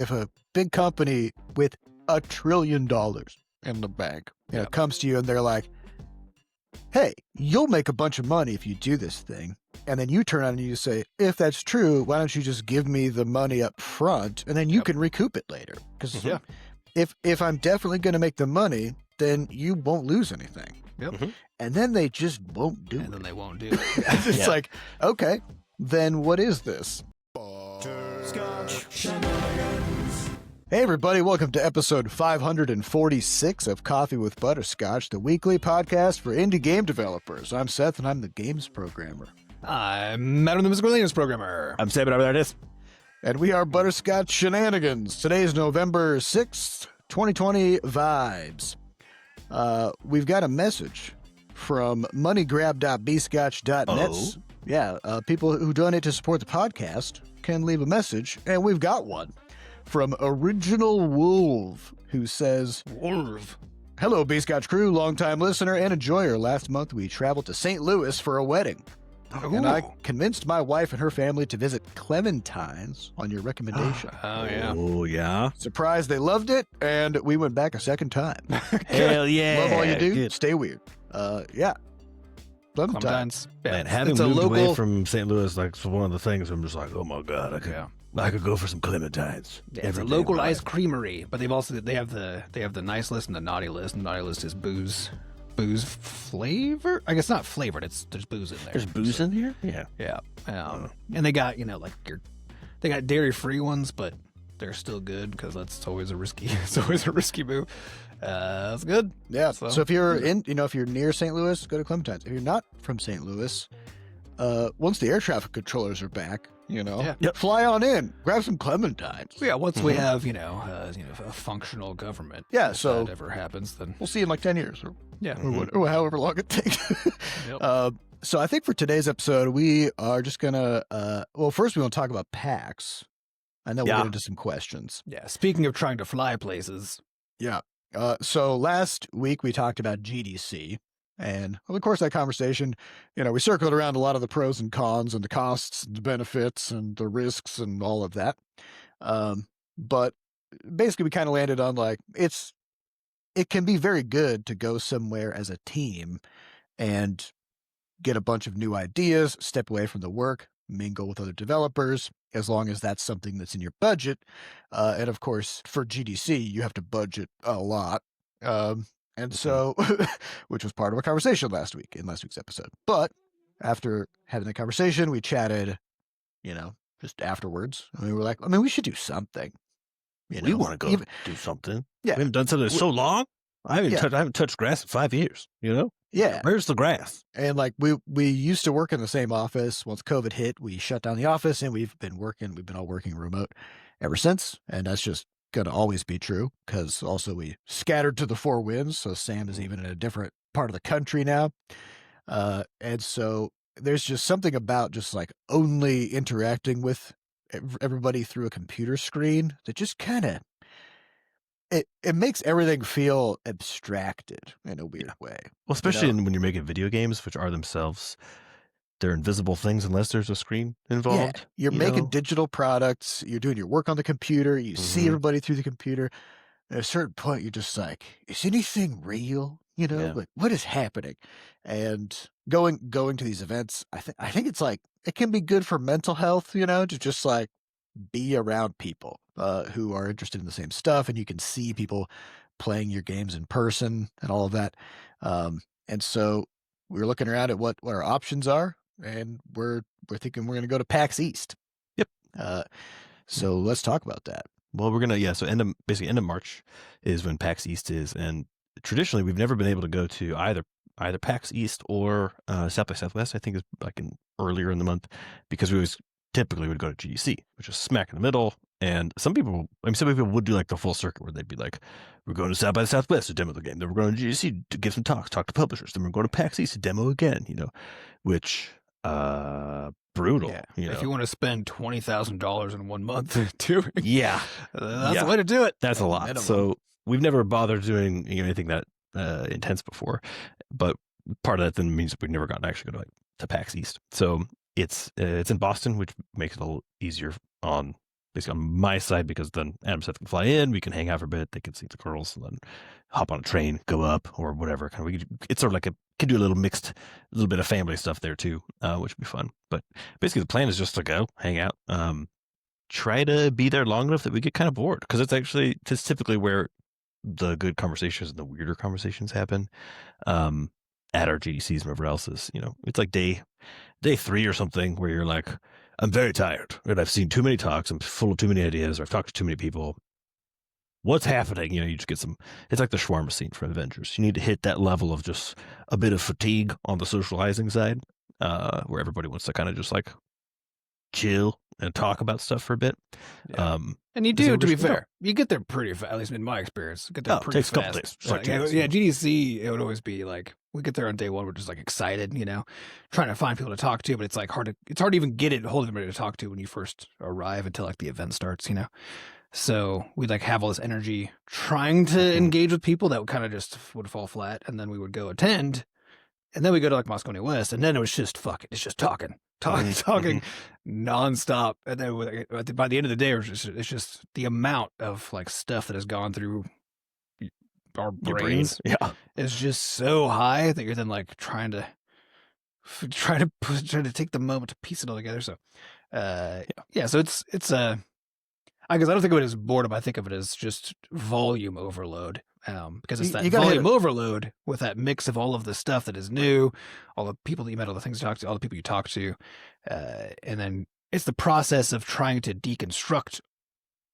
if a big company with $1 trillion in the bank comes to you and they're like, hey, you'll make a bunch of money if you do this thing. And then you turn on and you say, if that's true, why don't you just give me the money up front and then you can recoup it later? Because if I'm definitely going to make the money, then you won't lose anything. And then they just won't do it. And then they won't do it. It's like, okay, then what is this? Hey everybody, welcome to episode 546 of Coffee with Butterscotch, the weekly podcast for indie game developers. I'm Seth and I'm the games programmer. I'm Madam the Miscellaneous Programmer. I'm Sam, there it is. And we are Butterscotch Shenanigans. Today's November 6th, 2020 vibes. We've got a message from moneygrab.bscotch.net. People who donate to support the podcast can leave a message, and we've got one from Original Wolf, who says, Hello, B-Scotch crew, longtime listener and enjoyer. Last month, we traveled to St. Louis for a wedding. And I convinced my wife and her family to visit Clementine's on your recommendation. Oh, yeah. Surprised they loved it, and we went back a second time. Hell yeah. Love all you do. Good. Stay weird. Clementine's. Man, having moved away from St. Louis, like, it's one of the things I'm just like, oh my God, I could go for some Clementines. Yeah, it's a localized creamery, but they have the nice list and the naughty list. And the naughty list is booze flavor. I guess not flavored. There's booze in there. There's booze in here? Yeah. And they got they got dairy free ones, but they're still good because that's always a risky move. That's good. Yeah. So if you're if you're near St. Louis, go to Clementine's. If you're not from St. Louis, once the air traffic controllers are back, fly on in, grab some Clementines. Yeah. Once we have a functional government. Yeah. If so that ever happens, then we'll see in like 10 years. Or however long it takes. So I think for today's episode, we are just gonna. First we want to talk about PAX. I know we'll get into some questions. Yeah. Speaking of trying to fly places. Yeah. So last week we talked about GDC, and over the course of that conversation, we circled around a lot of the pros and cons and the costs and the benefits and the risks and all of that. But basically we kind of landed on it can be very good to go somewhere as a team and get a bunch of new ideas, step away from the work, mingle with other developers, as long as that's something that's in your budget. And of course, for GDC, you have to budget a lot. So, which was part of a conversation in last week's episode. But after having the conversation, we chatted, just afterwards. And we were like, we should do something. We want to go do something. Yeah. We haven't done something in so long. I haven't touched grass in 5 years, Yeah. Where's the grass? And we used to work in the same office. Once COVID hit, we shut down the office and we've been all working remote ever since. And that's just going to always be true because also we scattered to the four winds. So Sam is even in a different part of the country now. And so there's just something about just only interacting with everybody through a computer screen that just kind of, it makes everything feel abstracted in a weird way. Well, especially when you're making video games, which are themselves, they're invisible things unless there's a screen involved. Yeah, you're making digital products. You're doing your work on the computer. You see everybody through the computer. At a certain point, you're just like, is anything real? What is happening? And going to these events, I think it's it can be good for mental health, to just be around people who are interested in the same stuff, and you can see people playing your games in person and all of that. And so we're looking around at what our options are, and we're thinking we're going to go to PAX East. Yep. So let's talk about that. Well, we're gonna end of March is when PAX East is, and traditionally we've never been able to go to either PAX East or South by Southwest. I think is earlier in the month because we always typically would go to GDC, which is smack in the middle. And some people would do the full circuit where they'd be like, we're going to South by Southwest to demo the game. Then we're going to GDC to give some talks, talk to publishers. Then we're going to PAX East to demo again, which, brutal. Yeah. If you want to spend $20,000 in 1 month doing that's the way to do it. That's a lot. Minimum. So we've never bothered doing anything that intense before, but part of that then means we've never gotten to actually go to PAX East. So it's in Boston, which makes it a little easier on basically on my side, because then Adam Seth can fly in, we can hang out for a bit, they can see the girls, and then hop on a train, go up, or whatever. It's sort of like can do a little bit of family stuff there too, which would be fun. But basically, the plan is just to go hang out, try to be there long enough that we get kind of bored, because it's typically where the good conversations and the weirder conversations happen, at our GDCs and whatever else is. It's like day 3 or something, where you're like, I'm very tired, and I've seen too many talks, I'm full of too many ideas, or I've talked to too many people. What's happening? You just get it's like the shawarma scene from Avengers. You need to hit that level of just a bit of fatigue on the socializing side, where everybody wants to kind of just like chill and talk about stuff for a bit. Yeah. And you do, to be fair, you get there pretty fast, at least in my experience. You get there pretty fast. It takes a couple days. Like, yeah, GDC, it would always be like, we get there on day one, we're just like excited, trying to find people to talk to, but it's like it's hard to even get hold of anybody to talk to when you first arrive until like the event starts, So we'd like have all this energy trying to engage with people that would kind of just would fall flat, and then we would go attend, and then we go to like Moscone West, and then it was just it's just talking nonstop. And then by the end of the day, it's just the amount of like stuff that has gone through our brains is just so high that you're then like trying to take the moment to piece it all together. So, so it's I guess I don't think of it as boredom. I think of it as just volume overload. Because it's that volume overload with that mix of all of the stuff that is new, all the people that you met, all the things you talk to, all the people you talk to, and then it's the process of trying to deconstruct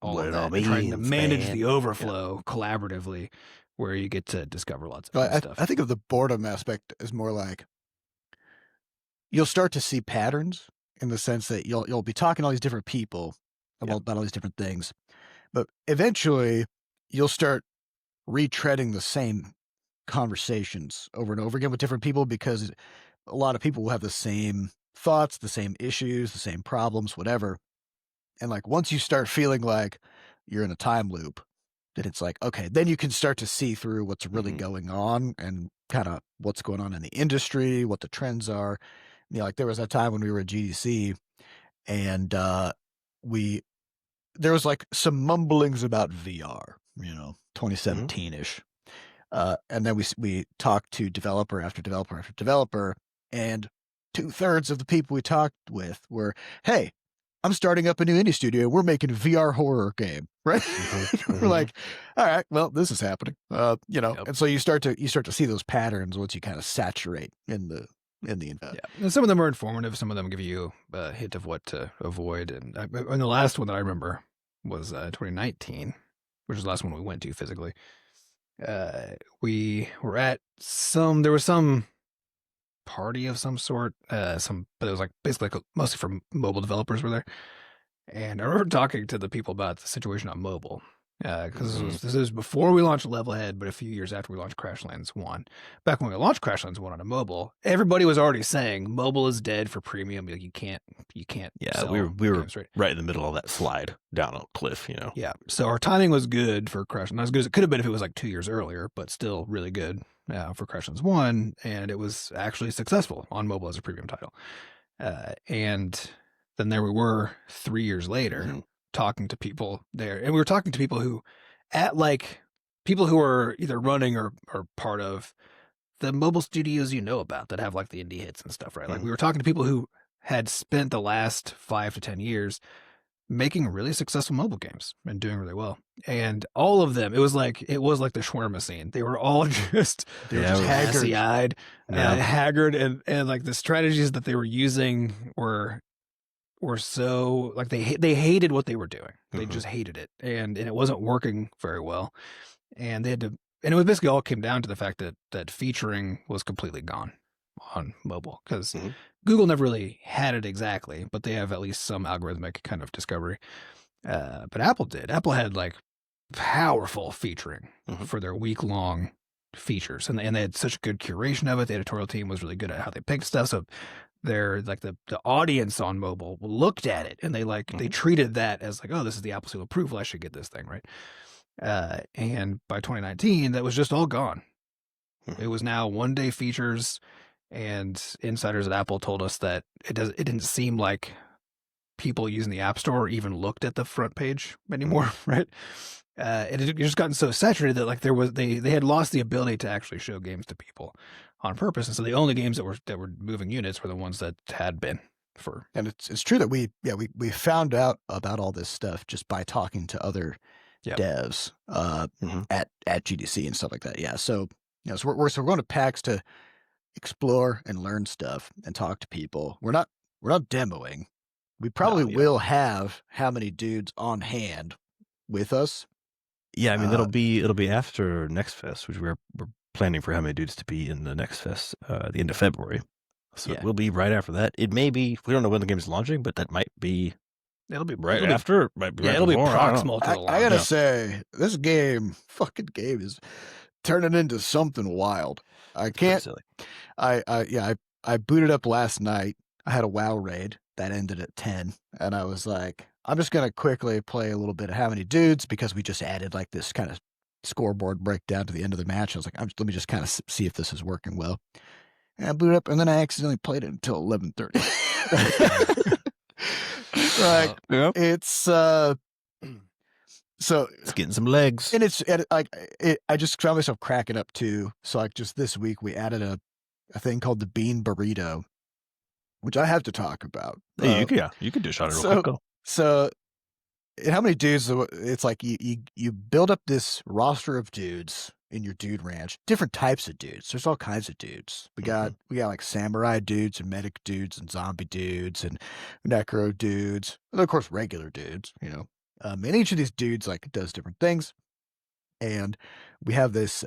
all of that, and trying to manage the overflow collaboratively, where you get to discover lots of stuff. I think of the boredom aspect as more like you'll start to see patterns, in the sense that you'll be talking to all these different people about all these different things, but eventually you'll start retreading the same conversations over and over again with different people, because a lot of people will have the same thoughts, the same issues, the same problems, whatever. And like once you start feeling like you're in a time loop, then it's like, okay, then you can start to see through what's really going on and kind of what's going on in the industry, what the trends are. Like there was that time when we were at GDC, and there was like some mumblings about VR, 2017-ish. And then we talked to developer after developer after developer, and 2/3 of the people we talked with were, hey, I'm starting up a new indie studio. We're making a VR horror game, right? We're like, all right, well, this is happening, And so you start to see those patterns once you kind of saturate in the event. Yeah, and some of them are informative. Some of them give you a hint of what to avoid. And the last one that I remember was 2019, which was the last one we went to physically. We were at there was some party of some sort, but it was like basically like mostly for mobile developers were there. And I remember talking to the people about the situation on mobile, because this was before we launched Levelhead, but a few years after we launched Crashlands 1. Back when we launched Crashlands 1 on a mobile, everybody was already saying mobile is dead for premium. Like you can't. Yeah, we were right in the middle of that slide down a cliff, Yeah, so our timing was good for Crashlands. Not as good as it could have been if it was like 2 years earlier, but still really good for Crashlands 1, and it was actually successful on mobile as a premium title. And then there we were 3 years later talking to people there, and we were talking to people who are either running or part of the mobile studios about that have like the indie hits and stuff, right? Like we were talking to people who had spent the last 5 to 10 years making really successful mobile games and doing really well. And all of them, it was like the shawarma scene. They were all just haggard-eyed, haggard, and like the strategies that they were using were so like they hated what they were doing. They just hated it, and it wasn't working very well. And they had to, and it was basically all came down to the fact that featuring was completely gone on mobile, because Google never really had it exactly, but they have at least some algorithmic kind of discovery. But Apple did. Apple had like powerful featuring for their week-long features, and they had such good curation of it. The editorial team was really good at how they picked stuff. So they're like the audience on mobile looked at it, and they treated that as like, oh, this is the Apple seal of approval. I should get this thing, right? And by 2019, that was just all gone. It was now one-day features, and insiders at Apple told us that it didn't seem like people using the App Store even looked at the front page anymore, right? And it just gotten so saturated that like they had lost the ability to actually show games to people on purpose, and so the only games that were moving units were the ones that had been for. And it's true that we found out about all this stuff just by talking to other devs at GDC and stuff like that. Yeah, so so we're going to PAX to explore and learn stuff and talk to people. We're not demoing. We probably will have how many dudes on hand with us. Yeah, I mean it'll be after Next Fest, which we're planning for how many dudes to be in the Next Fest at the end of February. So it will be right after that. It may be, we don't know when the game is launching, but that might be. It'll be right after. It might be right it'll before, be proximal to the launch. I gotta say, this fucking game is turning into something wild. I can't. Silly. I booted up last night. I had a WoW raid that ended at 10, and I was like, I'm just gonna quickly play a little bit of how many dudes, because we just added like this kind of scoreboard breakdown to the end of the match. I was like, let me just kind of see if this is working well. And I booted up, and then I accidentally played it until 11:30. It's so it's getting some legs, and I just found myself cracking up too. So like just this week we added a thing called the bean burrito, which I have to talk about. Hey, you can do a shot real quick. So how many dudes? It's like you build up this roster of dudes in your dude ranch, different types of dudes. There's all kinds of dudes. We got like samurai dudes and medic dudes and zombie dudes and necro dudes, and of course regular dudes. And each of these dudes like does different things. And we have this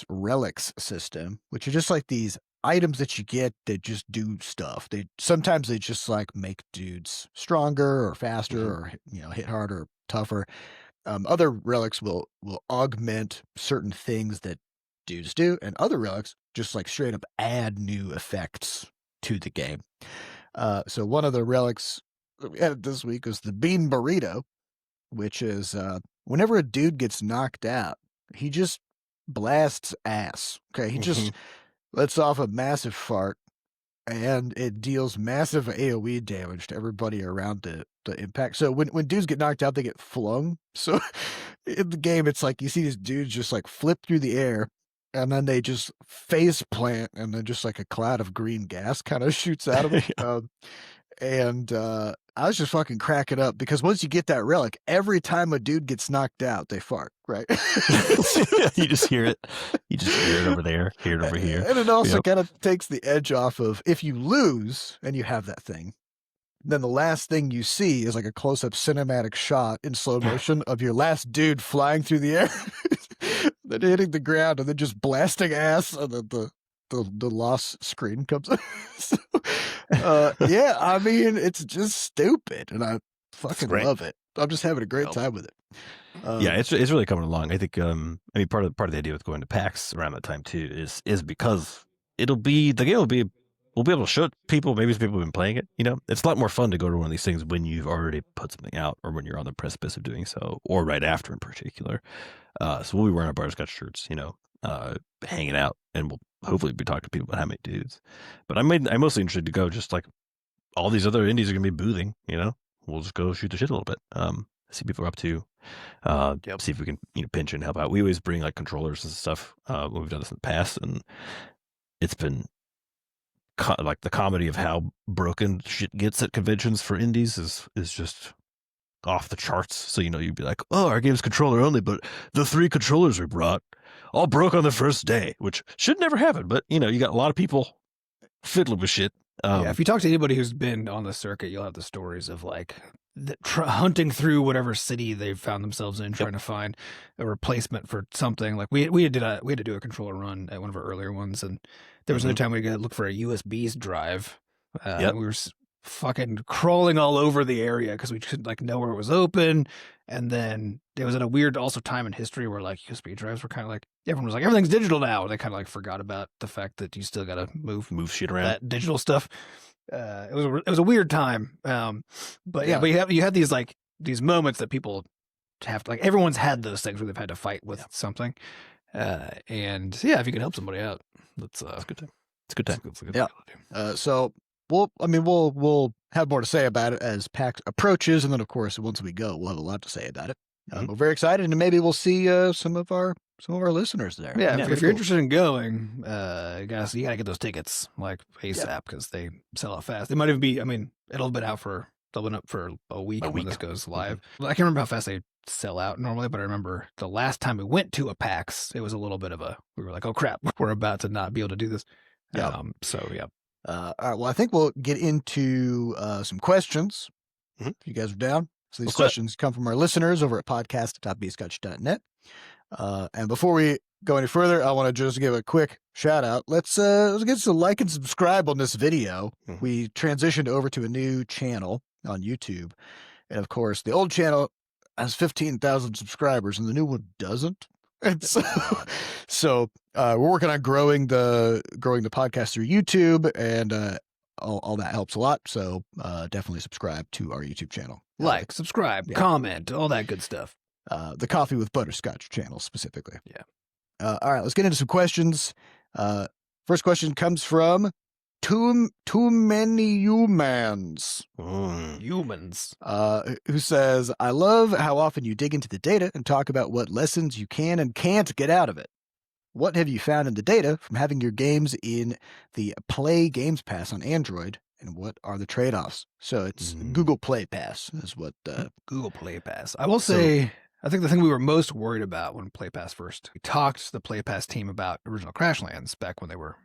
relics system, which are just like these items that you get that just do stuff. Sometimes they just like make dudes stronger or faster or hit harder or tougher. Other relics will augment certain things that dudes do, and other relics just like straight up add new effects to the game. So one of the relics that we added this week was the bean burrito, which is whenever a dude gets knocked out, he just blasts ass. Okay, he just lets off a massive fart, and it deals massive AoE damage to everybody around the impact. So when dudes get knocked out, they get flung. So in the game, it's like you see these dudes just like flip through the air, and then they just face plant, and then just like a cloud of green gas kind of shoots out of them. And I was just fucking cracking up, because once you get that relic, every time a dude gets knocked out, they fart, right? You just hear it. You just hear it over there, hear it over here. And it also kind of takes the edge off of, if you lose and you have that thing, then the last thing you see is like a close-up cinematic shot in slow motion of your last dude flying through the air, then hitting the ground, and then just blasting ass, and then the loss screen comes up. So, yeah, I mean, it's just stupid, and I fucking love it. I'm just having a great time with it. Yeah, it's really coming along. I think part of the idea with going to PAX around that time too is because we'll be able to show people, maybe people have been playing it. It's a lot more fun to go to one of these things when you've already put something out, or when you're on the precipice of doing so, or right after in particular. So we'll be wearing our Butterscotch shirts, hanging out, and we'll hopefully be talking to people about how many dudes. But I'm mostly interested to go, just like all these other indies are going to be boothing. We'll just go shoot the shit a little bit. See people are up to. See if we can pinch and help out. We always bring like controllers and stuff when we've done this in the past, and it's been like the comedy of how broken shit gets at conventions for indies is just off the charts. So you'd be like, oh, our game's controller only, but the 3 controllers we brought all broke on the first day, which should never happen. But you got a lot of people fiddling with shit. If you talk to anybody who's been on the circuit, you'll have the stories of like hunting through whatever city they've found themselves in, trying to find a replacement for something. Like we had to do a controller run at one of our earlier ones, and there was another time we had to look for a USB drive. We were fucking crawling all over the area because we couldn't like know where it was open. And then there was at a weird also time in history where like USB drives were kind of like, everyone was like, everything's digital now. And they kind of like forgot about the fact that you still got to move shit around, that digital stuff. It was a weird time. But you had these moments that people have to, like, everyone's had those things where they've had to fight with something. And if you can help somebody out, that's a good time. It's a good time. It's a good So we'll have more to say about it as PAX approaches, and then of course once we go, we'll have a lot to say about it. We're very excited, and maybe we'll see some of our listeners there. Yeah, Yeah, if you're interested in going, you gotta get those tickets like ASAP because they sell out fast. They might even be. I mean, it'll have been out for a week when this goes live. I can't remember how fast they sell out normally, but I remember the last time we went to a PAX, it was a little bit of we were like, oh crap, we're about to not be able to do this. Yeah. So yeah. All right. Well, I think we'll get into some questions. If you guys are down. So these questions come from our listeners over at podcast.bscotch.net. And before we go any further, I want to just give a quick shout out. Let's get some like and subscribe on this video. We transitioned over to a new channel on YouTube. And of course, the old channel has 15,000 subscribers and the new one doesn't. And so we're working on growing the podcast through YouTube, and all that helps a lot. So definitely subscribe to our YouTube channel. Like, subscribe, comment, all that good stuff. The Coffee with Butterscotch channel specifically. Yeah. All right, let's get into some questions. First question comes from Too Many Humans. Humans. Who says, I love how often you dig into the data and talk about what lessons you can and can't get out of it. What have you found in the data from having your games in the Play Games Pass on Android, and what are the trade-offs? So it's Google Play Pass is what... Google Play Pass. I will say, I think the thing we were most worried about when Play Pass first, we talked to the Play Pass team about original Crashlands back when they were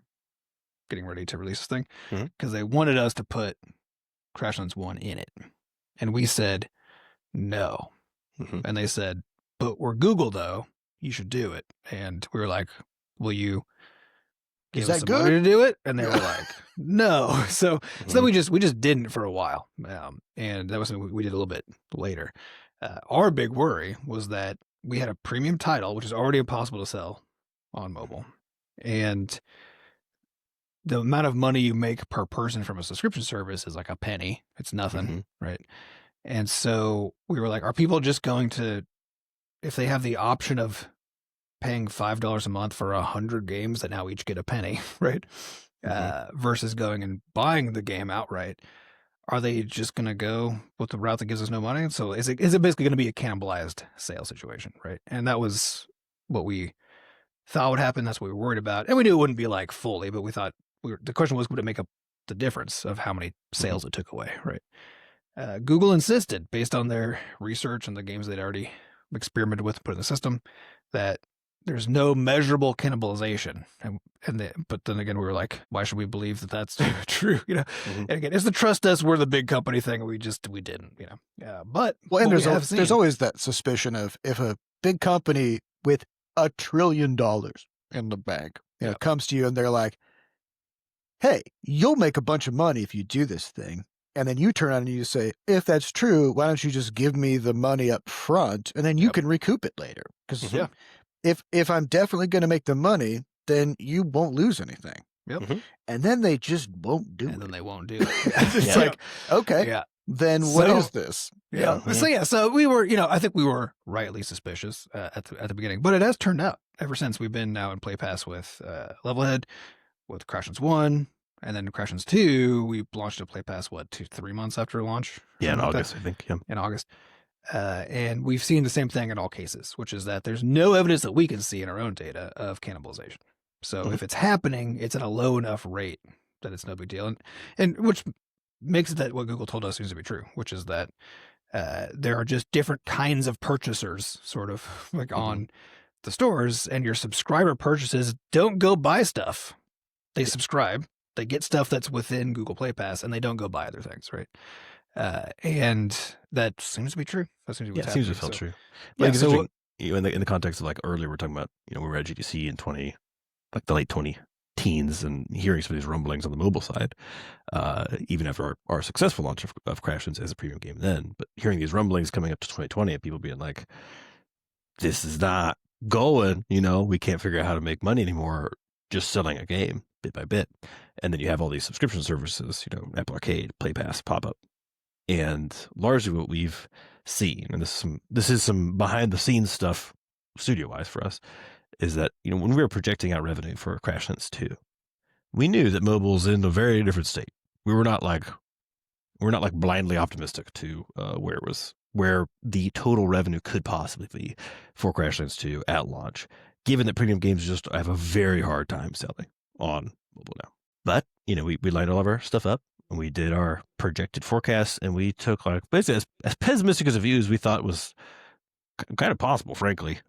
getting ready to release this thing, because they wanted us to put Crashlands 1 in it. And we said, no. And they said, but we're Google, though. You should do it. And we were like, will you give us some money to do it? And they were like, no. So then we just didn't for a while. And that was something we did a little bit later. Our big worry was that we had a premium title, which is already impossible to sell on mobile. And the amount of money you make per person from a subscription service is like a penny. It's nothing, right? And so we were like, are people just going to, if they have the option of paying $5 a month for 100 games that now each get a penny, right? Versus going and buying the game outright, are they just going to go with the route that gives us no money? So is it basically going to be a cannibalized sale situation, right? And that was what we thought would happen. That's what we were worried about. And we knew it wouldn't be like fully, but we thought the question was, would it make up the difference of how many sales it took away, right? Google insisted, based on their research and the games they'd already experimented with and put in the system, that there's no measurable cannibalization. But then again, we were like, why should we believe that that's true? And again, it's the trust us, we're the big company thing. We didn't, but and there's always that suspicion of, if a big company with $1 trillion in the bank, comes to you and they're like, hey, you'll make a bunch of money if you do this thing. And then you turn on and you say, if that's true, why don't you just give me the money up front and then you can recoup it later? Because if I'm definitely going to make the money, then you won't lose anything. And then they just won't do it. And then they won't do it. It's like, okay, then what is this? So we were, I think we were rightly suspicious at the beginning, but it has turned out ever since we've been now in Play Pass with Levelhead, with Crashlands 1, and then Crashlands 2, we launched a Play Pass, 2-3 months after launch? Yeah, in August, I think. In August. And we've seen the same thing in all cases, which is that there's no evidence that we can see in our own data of cannibalization. So if it's happening, it's at a low enough rate that it's no big deal. And which makes it that what Google told us seems to be true, which is that there are just different kinds of purchasers sort of like on the stores, and your subscriber purchases don't go buy stuff. They subscribe. They get stuff that's within Google Play Pass, and they don't go buy other things, right? And that seems to be true. That seems to be it seems to feel true. Yeah, so in the context of like earlier, we're talking about, we were at GDC in the late 2010s, and hearing some of these rumblings on the mobile side, even after our successful launch of Crashlands as a premium game then, but hearing these rumblings coming up to 2020 and people being like, this is not going, we can't figure out how to make money anymore just selling a game bit by bit. And then you have all these subscription services, Apple Arcade, Play Pass, pop up. And largely what we've seen, and this is some behind the scenes stuff studio wise for us, is that, when we were projecting out revenue for Crashlands 2, we knew that mobile's in a very different state we were not like blindly optimistic to where the total revenue could possibly be for Crashlands 2 at launch, given that premium games just have a very hard time selling on mobile now. But, we lined all of our stuff up and we did our projected forecasts, and we took like basically as pessimistic as a view as we thought was kind of possible, frankly.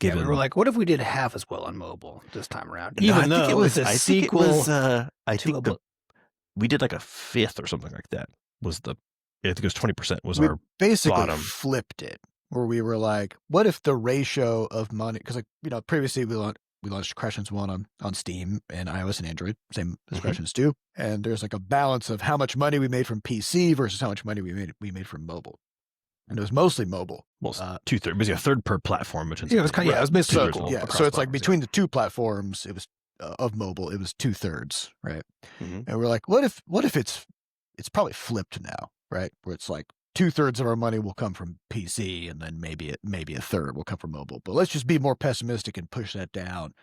Given we were like, what if we did half as well on mobile this time around? No, Even though it's a sequel. We did like a fifth or something like that. I think it was 20% was We our basically bottom. flipped it, where we were like, what if the ratio of money, because previously we launched Crashlands 1 on Steam and iOS and Android, same as Crashlands 2, and there's like a balance of how much money we made from PC versus how much money we made from mobile. And it was mostly mobile. Well, 2/3, basically a third per platform, which is it was kind of it was basically so, equal. so it's like between the two platforms, it was of mobile, it was 2/3, right? Mhm. And we're like, what if it's probably flipped now, right? Where it's like 2/3 of our money will come from PC, and then maybe a third will come from mobile. But let's just be more pessimistic and push that down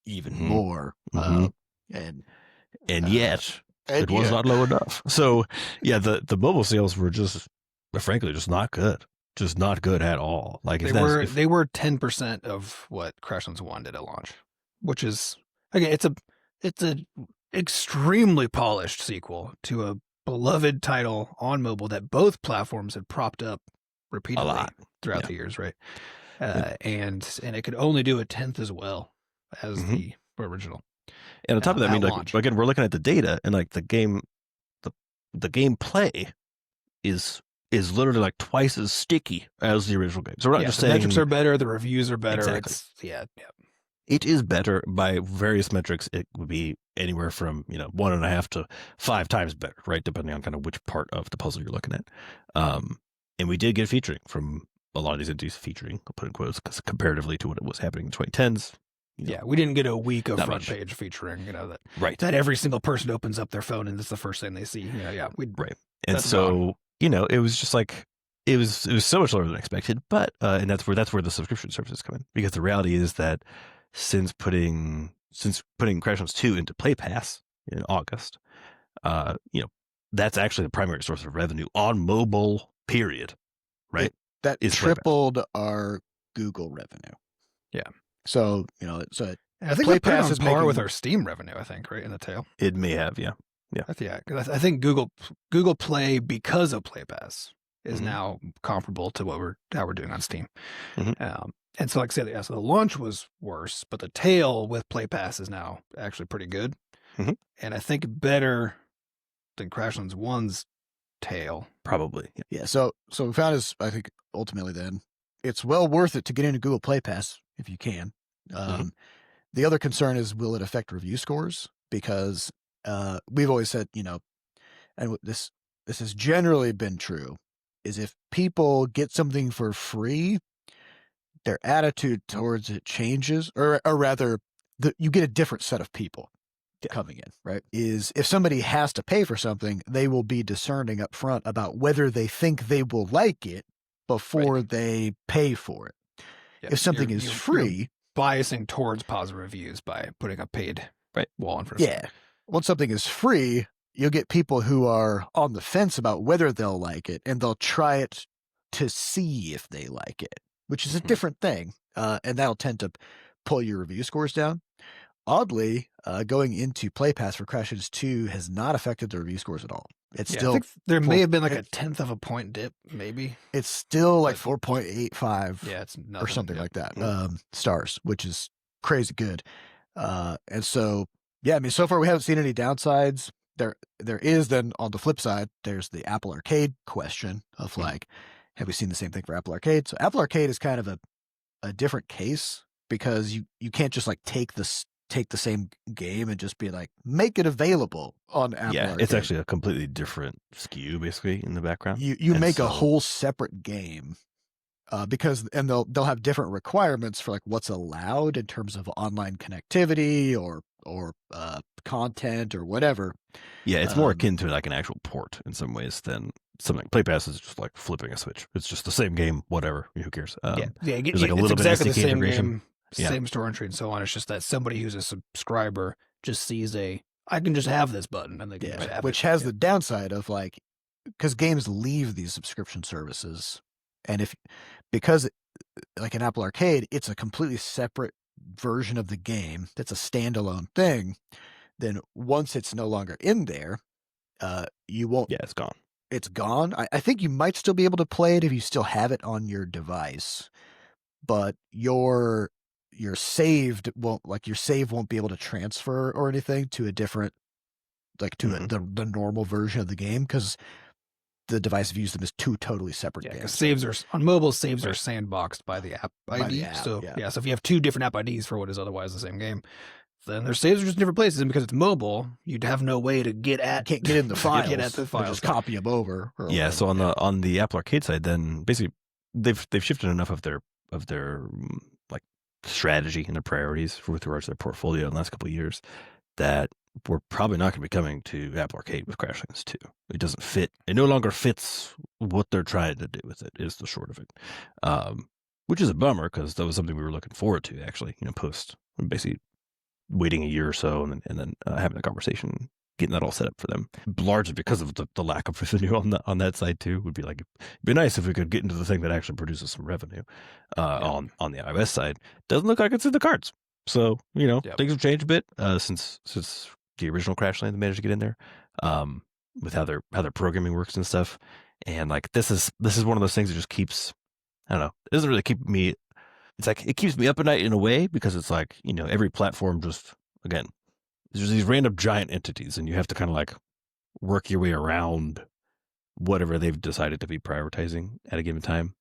even more. And yet it was not low enough. So yeah, the mobile sales were just frankly just not good. Just not good at all. Like they were 10% of what Crashlands 1 did at launch, which is again, it's a extremely polished sequel to a beloved title on mobile that both platforms had propped up repeatedly throughout the years, right? And it could only do a tenth as well as the original. And on top of that, I mean, like, again, we're looking at the data, and like the gameplay is literally like twice as sticky as the original game. So we're not just saying the metrics are better, the reviews are better. Exactly. It is better by various metrics. It would be anywhere from 1.5 to 5 times better, right? Depending on kind of which part of the puzzle you're looking at. And we did get featuring from a lot of these indies. Featuring, I'll put in quotes, because comparatively to what was happening in the 2010s. We didn't get a week of front page featuring. That every single person opens up their phone and that's the first thing they see. Right. And so it was just like it was so much lower than expected. But and that's where the subscription services come in, because the reality is that since putting Crashlands 2 into Play Pass in August, that's actually the primary source of revenue on mobile. Period. Right. That tripled our Google revenue. Yeah. So I think Play Pass is par with our Steam revenue. I think right in the tail. It may have, yeah. I think Google Play, because of Play Pass, is now comparable to how we're doing on Steam. And so, like I said, so the launch was worse, but the tail with Play Pass is now actually pretty good, and I think better than Crashlands 1's tail, probably. Yeah. So we found is, I think, ultimately then it's well worth it to get into Google Play Pass if you can. The other concern is, will it affect review scores? Because we've always said, and this has generally been true, is if people get something for free, their attitude towards it changes, or rather, you get a different set of people coming in, right? Is if somebody has to pay for something, they will be discerning up front about whether they think they will like it before they pay for it. If something is free, biasing towards positive reviews by putting a paid wall in front of it. Once something is free, you'll get people who are on the fence about whether they'll like it, and they'll try it to see if they like it, which is a different thing. And that'll tend to pull your review scores down. Oddly, going into Play Pass for Crashlands 2 has not affected the review scores at all. It's still, I think there may have been like a 1/10 of a point dip, maybe. It's still like 4.85 it's nothing, or something like that, stars, which is crazy good. And so, I mean, so far we haven't seen any downsides. There is, then on the flip side, there's the Apple Arcade question of like, have we seen the same thing for Apple Arcade? So Apple Arcade is kind of a different case, because you can't just like take the same game and just be like, make it available on Apple Arcade. It's actually a completely different SKU basically in the background. You make a whole separate game, because they'll have different requirements for like what's allowed in terms of online connectivity or content or whatever. Yeah, it's more akin to like an actual port in some ways than something. Play Pass is just like flipping a switch. It's just the same game, whatever. Who cares? There's like a little bit of the same integration. Game, same store entry and so on. It's just that somebody who's a subscriber just sees a I can just have this button, and they can just have which it. has the downside of like, because games leave these subscription services, and because like in Apple Arcade, it's a completely separate version of the game that's a standalone thing. Then once it's no longer in there, you won't. Yeah, it's gone. It's gone. I think you might still be able to play it if you still have it on your device, but your save won't be able to transfer or anything to a different, like to the normal version of the game, because the device views them as two totally separate games. Because saves are on mobile. Saves are sandboxed by the app ID. So so if you have two different app IDs for what is otherwise the same game, then their saves are just in different places. And because it's mobile, you'd have no way to get at. You can't get in the files. Get at the files. Just copy them over. Yeah. So on the Apple Arcade side, then basically they've shifted enough of their like strategy and their priorities with regards to their portfolio in the last couple of years that we're probably not going to be coming to Apple Arcade with Crashlands 2. It doesn't fit. It no longer fits what they're trying to do with it, is the short of it. Which is a bummer, because that was something we were looking forward to, actually, post basically waiting a year or so and then having a conversation, getting that all set up for them. Largely because of the lack of revenue on that side too. Would be like, it'd be nice if we could get into the thing that actually produces some revenue on the iOS side. Doesn't look like it's in the cards. So, things have changed a bit since the original Crashlands managed to get in there, with how their programming works and stuff. And like this is one of those things that just keeps, I don't know, it doesn't really keep me. It's like it keeps me up at night in a way, because it's like, every platform just, again, there's these random giant entities, and you have to kind of like work your way around whatever they've decided to be prioritizing at a given time.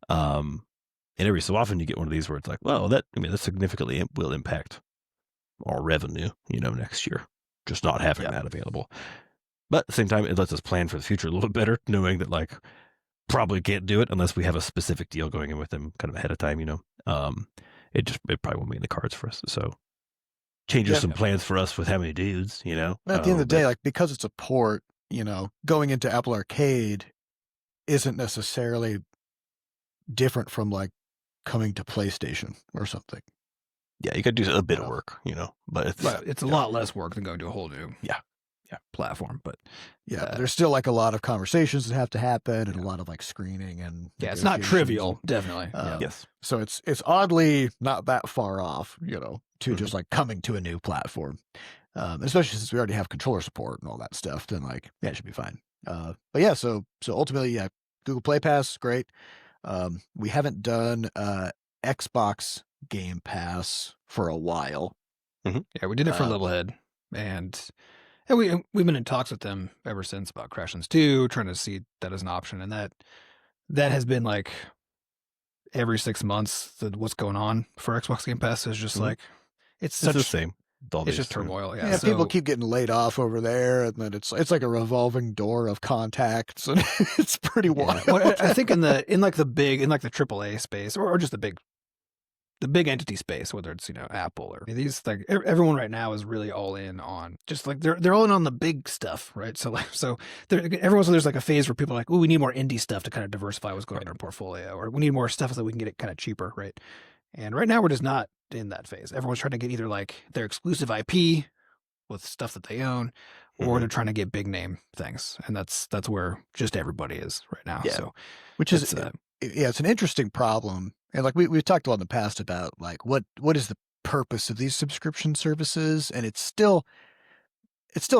And every so often you get one of these where it's like, well, that significantly will impact our revenue, next year, just not having that available. But at the same time, it lets us plan for the future a little better, knowing that like probably can't do it unless we have a specific deal going in with them kind of ahead of time, it probably won't be in the cards for us. So changes some plans for us with how many dudes, At the end of the day, like, because it's a port, going into Apple Arcade isn't necessarily different from like coming to PlayStation or something. Yeah, you got to do a bit of work, but it's a lot less work than going to a whole new platform. But there's still like a lot of conversations that have to happen, and a lot of like screening and it's not trivial, definitely. Yes. So it's oddly not that far off, to just like coming to a new platform, especially since we already have controller support and all that stuff. Then like it should be fine. But yeah, so ultimately, Google Play Pass, great. We haven't done Xbox Game Pass for a while. Yeah, we did it for Levelhead, and we've been in talks with them ever since about Crashlands 2, trying to see that as an option, and that has been like every 6 months that what's going on for Xbox Game Pass is just like it's the same. It's just turmoil. Yeah, so people keep getting laid off over there, and then it's like a revolving door of contacts, and it's pretty wild. Well, I think in the AAA space, or just the big entity space, whether it's Apple or these, like everyone right now is really all in on just like they're all in on the big stuff, right? So there's like a phase where people are like, oh, we need more indie stuff to kind of diversify what's going on in our portfolio, or we need more stuff so that we can get it kind of cheaper, right? And right now we're just not in that phase. Everyone's trying to get either like their exclusive IP with stuff that they own, or they're trying to get big name things, and that's where just everybody is right now. Yeah. So, which is it's an interesting problem, and like we've talked a lot in the past about like what is the purpose of these subscription services, and it's still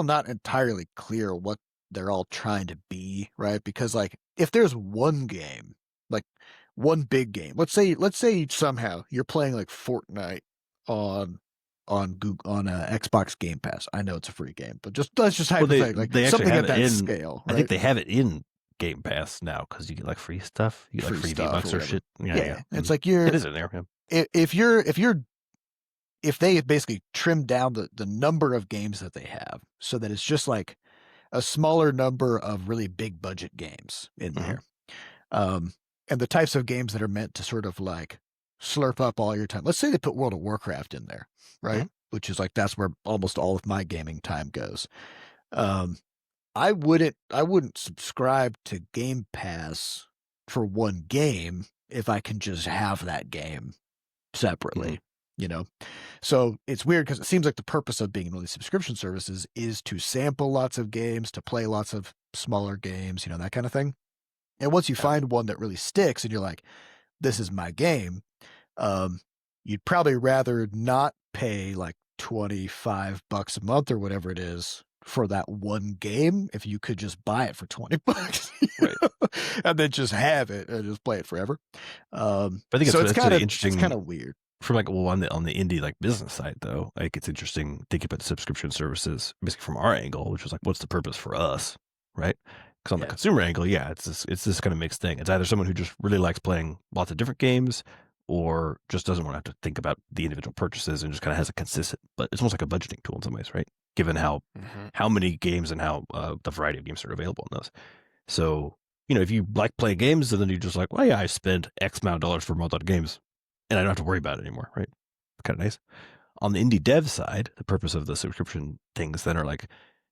not entirely clear what they're all trying to be, right? Because like if there's one game, like one big game, let's say somehow you're playing like Fortnite on Xbox Game Pass. I know it's a free game, but let's just hypothetically, they something have at that in scale. Right? I think they have it in Game Pass now, because you get like free stuff. You get like free V-Bucks or shit. Yeah. It's like it is in there. Yeah. If they basically trim down the number of games that they have, so that it's just like a smaller number of really big budget games in there, and the types of games that are meant to sort of like slurp up all your time. Let's say they put World of Warcraft in there, right? Which is like, that's where almost all of my gaming time goes. I wouldn't subscribe to Game Pass for one game if I can just have that game separately, So it's weird because it seems like the purpose of being in all these subscription services is to sample lots of games, to play lots of smaller games, that kind of thing. And once you find one that really sticks and you're like, this is my game, you'd probably rather not pay like $25 a month or whatever it is for that one game if you could just buy it for $20 Right. and then just have it and just play it forever. But I think so it's kind of interesting. It's kind of weird. From on the indie like business side though, like it's interesting thinking about the subscription services basically from our angle, which is like, what's the purpose for us, right? Because on the consumer angle, it's this kind of mixed thing. It's either someone who just really likes playing lots of different games, or just doesn't want to have to think about the individual purchases and just kind of has a consistent. But it's almost like a budgeting tool in some ways, right? Given how many games and how the variety of games are available in those. So if you like playing games, and then you just like, well, yeah, I spend X amount of dollars for a month on games, and I don't have to worry about it anymore, right? Kind of nice. On the indie dev side, the purpose of the subscription things then are like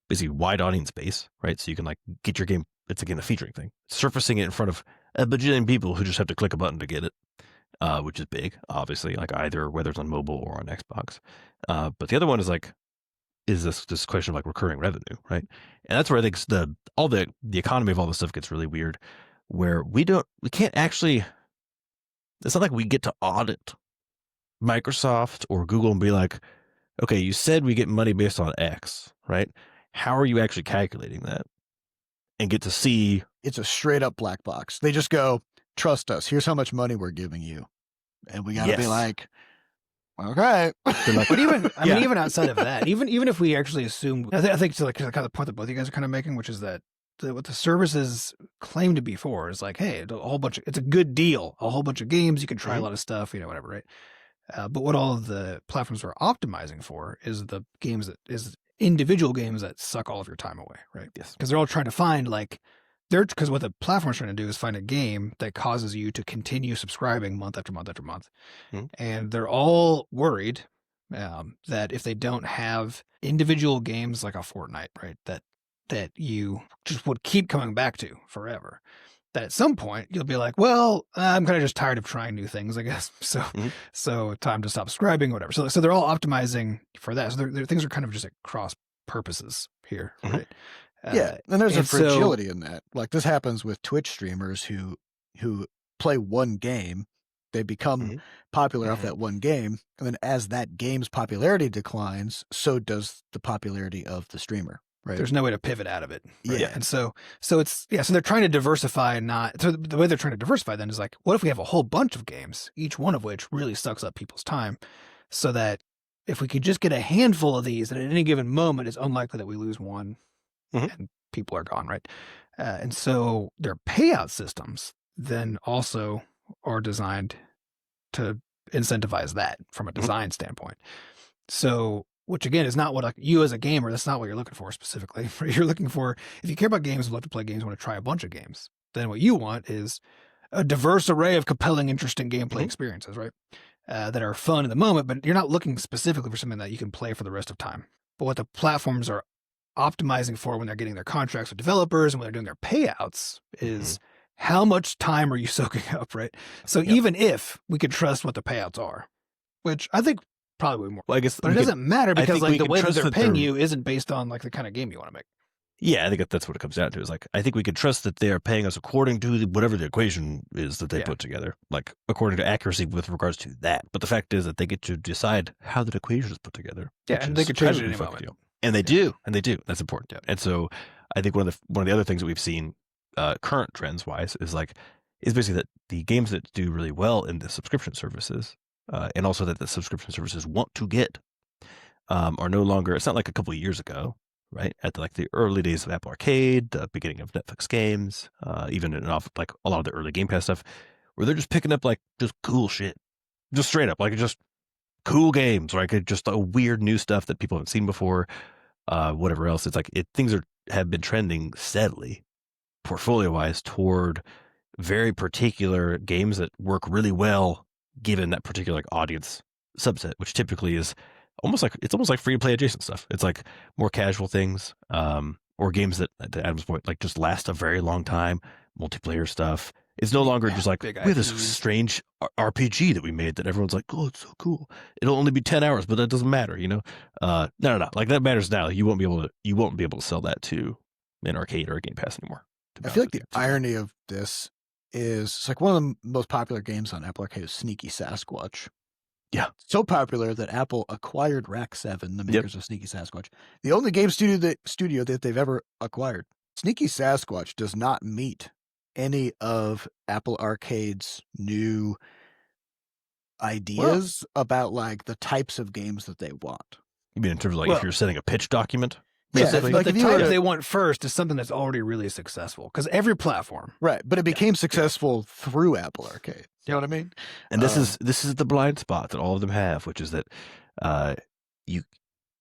basically wide audience base, right? So you can like get your game. It's again a featuring thing, surfacing it in front of a bajillion people who just have to click a button to get it, which is big, obviously. Like either whether it's on mobile or on Xbox. But the other one is like, is this question of like recurring revenue, right? And that's where I think the economy of all this stuff gets really weird, where we can't actually. It's not like we get to audit Microsoft or Google and be like, okay, you said we get money based on X, right? How are you actually calculating that? And get to see. It's a straight up black box. They just go, trust us. Here's how much money we're giving you. And we got to be like, okay. But even outside of that, even if we actually assume, I think to like kind of the point that both of you guys are kind of making, which is that what the services claim to be for is like, hey, it's a good deal, a whole bunch of games, you can try a lot of stuff, whatever, right? But what all of the platforms are optimizing for is the games is individual games that suck all of your time away, right? Yes. Because they're all trying to find because what the platform's trying to do is find a game that causes you to continue subscribing month after month after month. And they're all worried that if they don't have individual games like a Fortnite, right, that you just would keep coming back to forever, that at some point you'll be like, well, I'm kind of just tired of trying new things, I guess. So time to stop subscribing, whatever. So they're all optimizing for that. So their things are kind of just at cross purposes here, right? And there's a fragility in that. Like this happens with Twitch streamers who play one game. They become popular off that one game. And then as that game's popularity declines, so does the popularity of the streamer. Right. There's no way to pivot out of it. Right? Yeah. And so they're trying to diversify, so the way they're trying to diversify then is like, what if we have a whole bunch of games, each one of which really sucks up people's time, so that if we could just get a handful of these, that at any given moment, it's unlikely that we lose one and people are gone, right? And so their payout systems then also are designed to incentivize that from a design standpoint. So, which again is not what you as a gamer, that's not what you're looking for specifically. You're looking for, if you care about games, love to play games, want to try a bunch of games, then what you want is a diverse array of compelling, interesting gameplay experiences, right? That are fun in the moment, but you're not looking specifically for something that you can play for the rest of time. But what the platforms are optimizing for when they're getting their contracts with developers and when they're doing their payouts is how much time are you soaking up, right? So even if we could trust what the payouts are, which I think probably more, well, I guess, but it doesn't matter because like the way that they're paying you isn't based on like the kind of game you want to make. Yeah, I think that's what it comes down to. Is like, I think we can trust that they are paying us according to whatever the equation is that they put together, like according to accuracy with regards to that. But the fact is that they get to decide how that equation is put together. Yeah, and they could change it at any moment. And they do. That's important. Yeah. And so I think one of the other things that we've seen current trends wise is basically that the games that do really well in the subscription services and also that the subscription services want to get are no longer, it's not like a couple of years ago, right? At the early days of Apple Arcade, the beginning of Netflix games, even like a lot of the early Game Pass stuff, where they're just picking up like just cool shit, just straight up, like just cool games, right? Just a weird new stuff that people haven't seen before, whatever else. It's like things have been trending steadily, portfolio wise, toward very particular games that work really well given that particular audience subset, which typically is almost like free to play adjacent stuff. It's like more casual things, or games that, to Adam's point, like just last a very long time, multiplayer stuff, It's no longer just like, Big we have this IPs. strange RPG that we made that everyone's like, oh, it's so cool. It'll only be 10 hours, but that doesn't matter, you know? No. Like, that matters now. You won't be able to sell that to an arcade or a Game Pass anymore. I feel like the irony of this is it's like one of the most popular games on Apple Arcade is Sneaky Sasquatch. Yeah. So popular that Apple acquired Rack 7, the makers of Sneaky Sasquatch. The only game studio that they've ever acquired. Sneaky Sasquatch does not meet any of Apple Arcade's new ideas about like the types of games that they want. You mean in terms of like if you're setting a pitch document? Yeah, Basically? But like the if you were type to- they want first is something that's already really successful because every platform. Right, but it became successful through Apple Arcade. You know what I mean? And this is the blind spot that all of them have, which is that you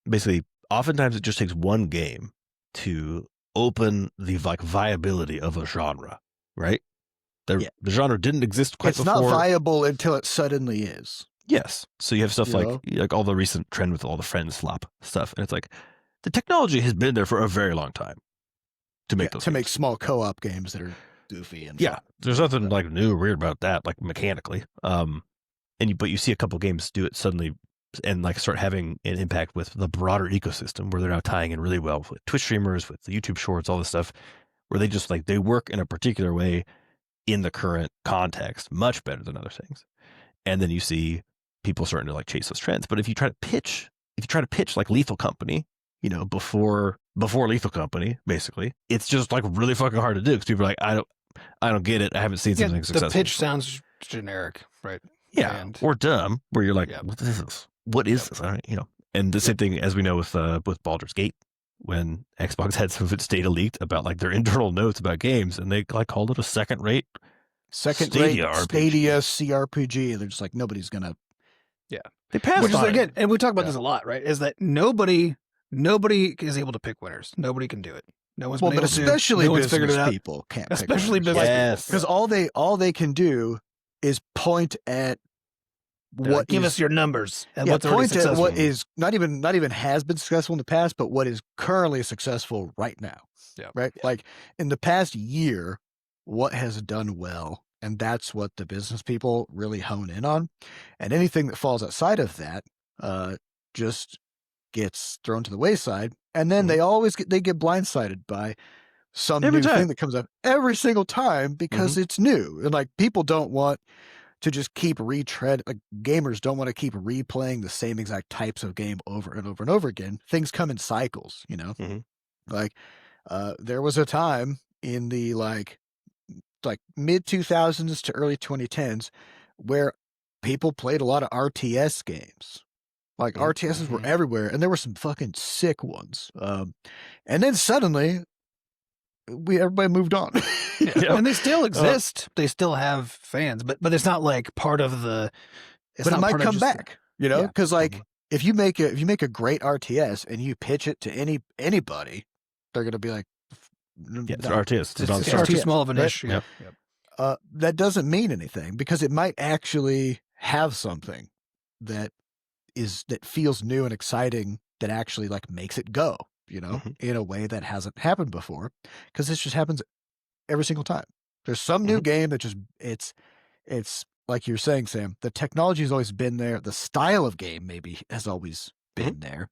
basically oftentimes it just takes one game to open the like viability of a genre, right? The genre didn't exist quite It's before. not viable until it suddenly is. Yes. So you have stuff You like all the recent trend with all the friends flop stuff, and it's like the technology has been there for a very long time to make those make games. small co-op games that are goofy and Yeah, fun. there's nothing like new or weird about that, like mechanically. But you see a couple games do it suddenly and like start having an impact with the broader ecosystem where they're now tying in really well with Twitch streamers, with the YouTube shorts, all this stuff, where they just like they work in a particular way in the current context much better than other things. And then you see people starting to like chase those trends. But if you try to pitch like Lethal Company, you know, before Lethal Company, basically, it's just like really fucking hard to do because people are like, I don't get it. I haven't seen something successful. The pitch sounds generic, right? Yeah, or dumb, where you're like, what is this? What is this? All right, you know. And the same thing as we know with Baldur's Gate, when Xbox had some of its data leaked about like their internal notes about games, and they like called it a second-rate Stadia CRPG. They're just like nobody's gonna. Yeah, they passed. Which is on it. again, and we talk about this a lot, right? Is that nobody is able to pick winners. Nobody can do it. No one's been able to. Especially no one's figured it business out. people can't. Especially pick business Yes. because all they can do is point at what give is- us your numbers and what's already point at successful. what is not even has been successful in the past, but what is currently successful right now. Yeah. Right. Yeah. Like in the past year, what has done well, and that's what the business people really hone in on, and anything that falls outside of that, just gets thrown to the wayside, and then they get blindsided by some Every new time. thing that comes up every single time because it's new, and like people don't want to just keep like gamers don't want to keep replaying the same exact types of game over and over and over again. Things come in cycles, you know. Like there was a time in the like mid 2000s to early 2010s where people played a lot of RTS games. Like RTSs were everywhere, and there were some fucking sick ones. And then suddenly, everybody moved on. And they still exist. They still have fans, but it's not like part of the. But it might come back, you know, because like if you make a great RTS and you pitch it to anybody, they're gonna be like, it's RTS. It's too small of a niche. Right? Yep. That doesn't mean anything because it might actually have something that feels new and exciting that actually like makes it go, you know, in a way that hasn't happened before, because this just happens every single time. There's some new game that just it's like you're saying, Sam, the technology has always been there. The style of game maybe has always been there.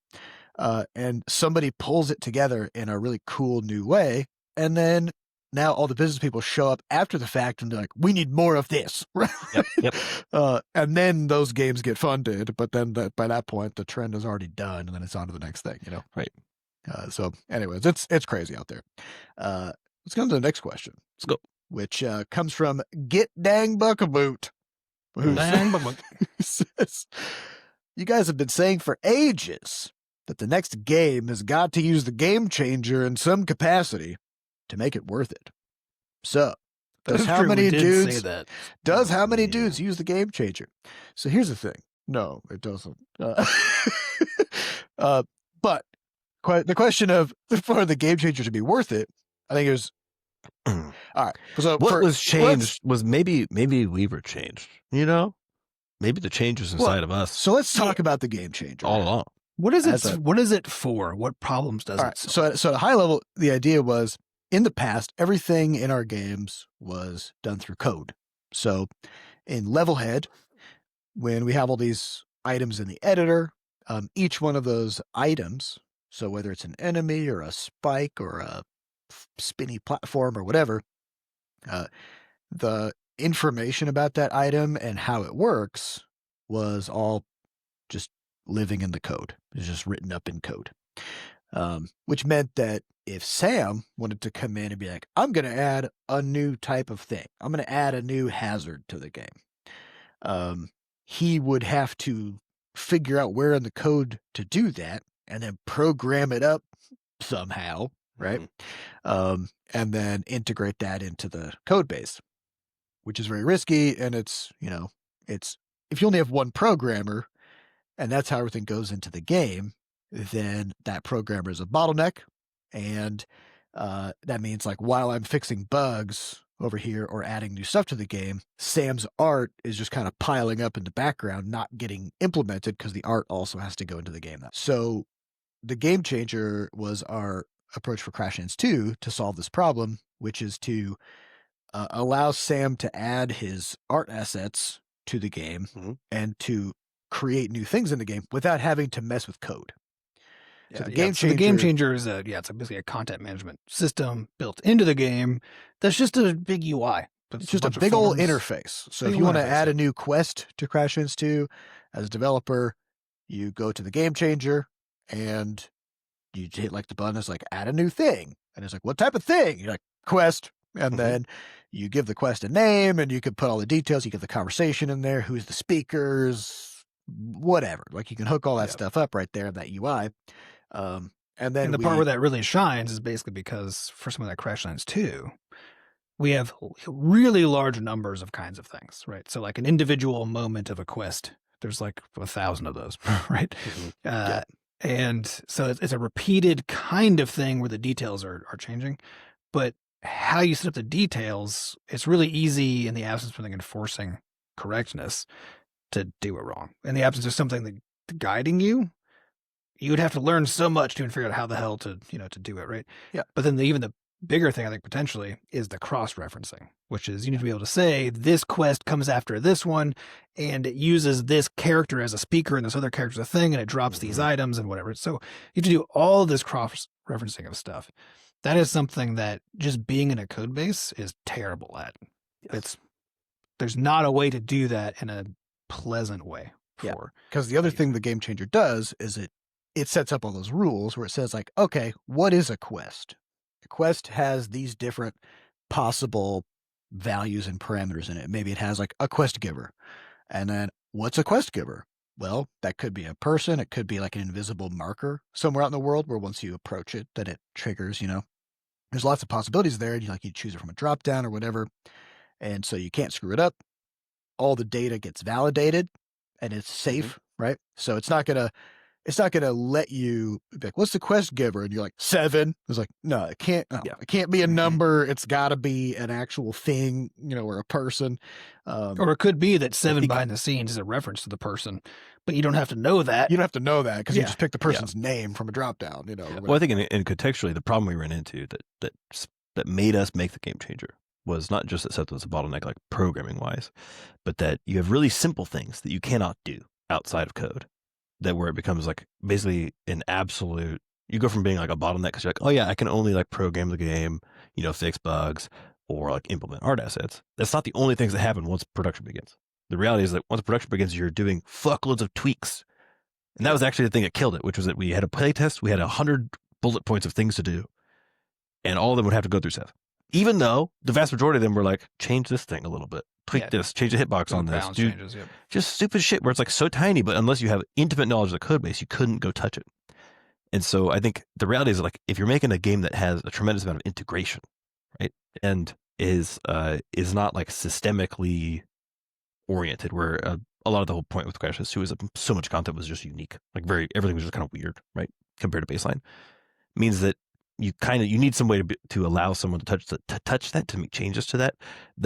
And somebody pulls it together in a really cool new way. And then now all the business people show up after the fact and they're like, we need more of this. Right? Yep. And then those games get funded. But then by that point, the trend is already done. And then it's on to the next thing, you know? Right. So anyways, it's crazy out there. Let's go to the next question. Let's go. Which comes from Get Dang Buckaboot. Who says, you guys have been saying for ages that the next game has got to use the game changer in some capacity to make it worth it. So, does how many dudes use the game changer? So here's the thing. No, it doesn't. But the question of for the game changer to be worth it, I think it was all right. So what was changed was maybe we were changed. You know, maybe the change was inside of us. So let's talk about the game changer all along. What is it? What is it for? What problems does it solve? So at a high level, the idea was in the past, everything in our games was done through code. So in Levelhead, when we have all these items in the editor, each one of those items, so whether it's an enemy or a spike or a spinny platform or whatever, the information about that item and how it works was all just living in the code. It was just written up in code, which meant that if Sam wanted to come in and be like, I'm going to add a new type of thing, I'm going to add a new hazard to the game, he would have to figure out where in the code to do that and then program it up somehow, right? And then integrate that into the code base, which is very risky. And it's if you only have one programmer and that's how everything goes into the game, then that programmer is a bottleneck. And that means, like, while I'm fixing bugs over here or adding new stuff to the game, Sam's art is just kind of piling up in the background, not getting implemented because the art also has to go into the game now. So the game changer was our approach for Crashlands 2 to solve this problem, which is to allow Sam to add his art assets to the game and to create new things in the game without having to mess with code. So the game changer is it's basically a content management system built into the game. That's just a big UI. It's just a big old interface. So if you want to add a new quest to Crashlands 2 as a developer, you go to the game changer and you hit like the button that's like add a new thing. And it's like, what type of thing? You're like, quest. And then you give the quest a name and you can put all the details. You get the conversation in there, who's the speakers, whatever. Like you can hook all that stuff up right there in that UI. And then the part where that really shines is basically because for something like Crashlands 2, we have really large numbers of kinds of things, right? So like an individual moment of a quest, there's like 1,000 of those, right? And so it's a repeated kind of thing where the details are changing, but how you set up the details, it's really easy in the absence of something enforcing correctness to do it wrong. In the absence of something that guiding you, you would have to learn so much to figure out how the hell to do it, right? Yeah. But then even the bigger thing, I think, potentially is the cross-referencing, which is you need to be able to say this quest comes after this one and it uses this character as a speaker and this other character as a thing and it drops these items and whatever. So you have to do all this cross-referencing of stuff. That is something that just being in a code base is terrible at. There's not a way to do that in a pleasant way. Because the other thing the game changer does is it sets up all those rules where it says, like, okay, what is a quest? A quest has these different possible values and parameters in it. Maybe it has like a quest giver. And then what's a quest giver? Well, that could be a person. It could be like an invisible marker somewhere out in the world where once you approach it, that it triggers, There's lots of possibilities there. And you choose it from a drop down or whatever. And so you can't screw it up. All the data gets validated and it's safe, right? So it's not gonna let you be like, what's the quest giver? And you're like, 7. It's like, no, it can't. No, it can't be a number. It's got to be an actual thing, or a person. Or it could be that 7 behind the scenes is a reference to the person, but you don't have to know that. You don't have to know that because you just pick the person's name from a drop down. Well, I think in contextually, the problem we ran into that made us make the game changer was not just that Seth was a bottleneck, like programming wise, but that you have really simple things that you cannot do outside of code. That where it becomes like basically an absolute, you go from being like a bottleneck because you're like, oh yeah, I can only like program the game, fix bugs or like implement art assets. That's not the only things that happen once production begins. The reality is that once production begins, you're doing fuckloads of tweaks. And that was actually the thing that killed it, which was that we had a play test. We had 100 bullet points of things to do. And all of them would have to go through Seth. Even though the vast majority of them were like, change this thing a little bit. Tweak this, change the hitbox on this. Just stupid shit where it's like so tiny, but unless you have intimate knowledge of the code base, you couldn't go touch it. And so I think the reality is like if you're making a game that has a tremendous amount of integration, right, and is not like systemically oriented, where a lot of the whole point with Crashlands 2 is that so much content was just unique, like everything was just kind of weird, right, compared to baseline, means that you need some way to allow someone to touch that, to make changes to that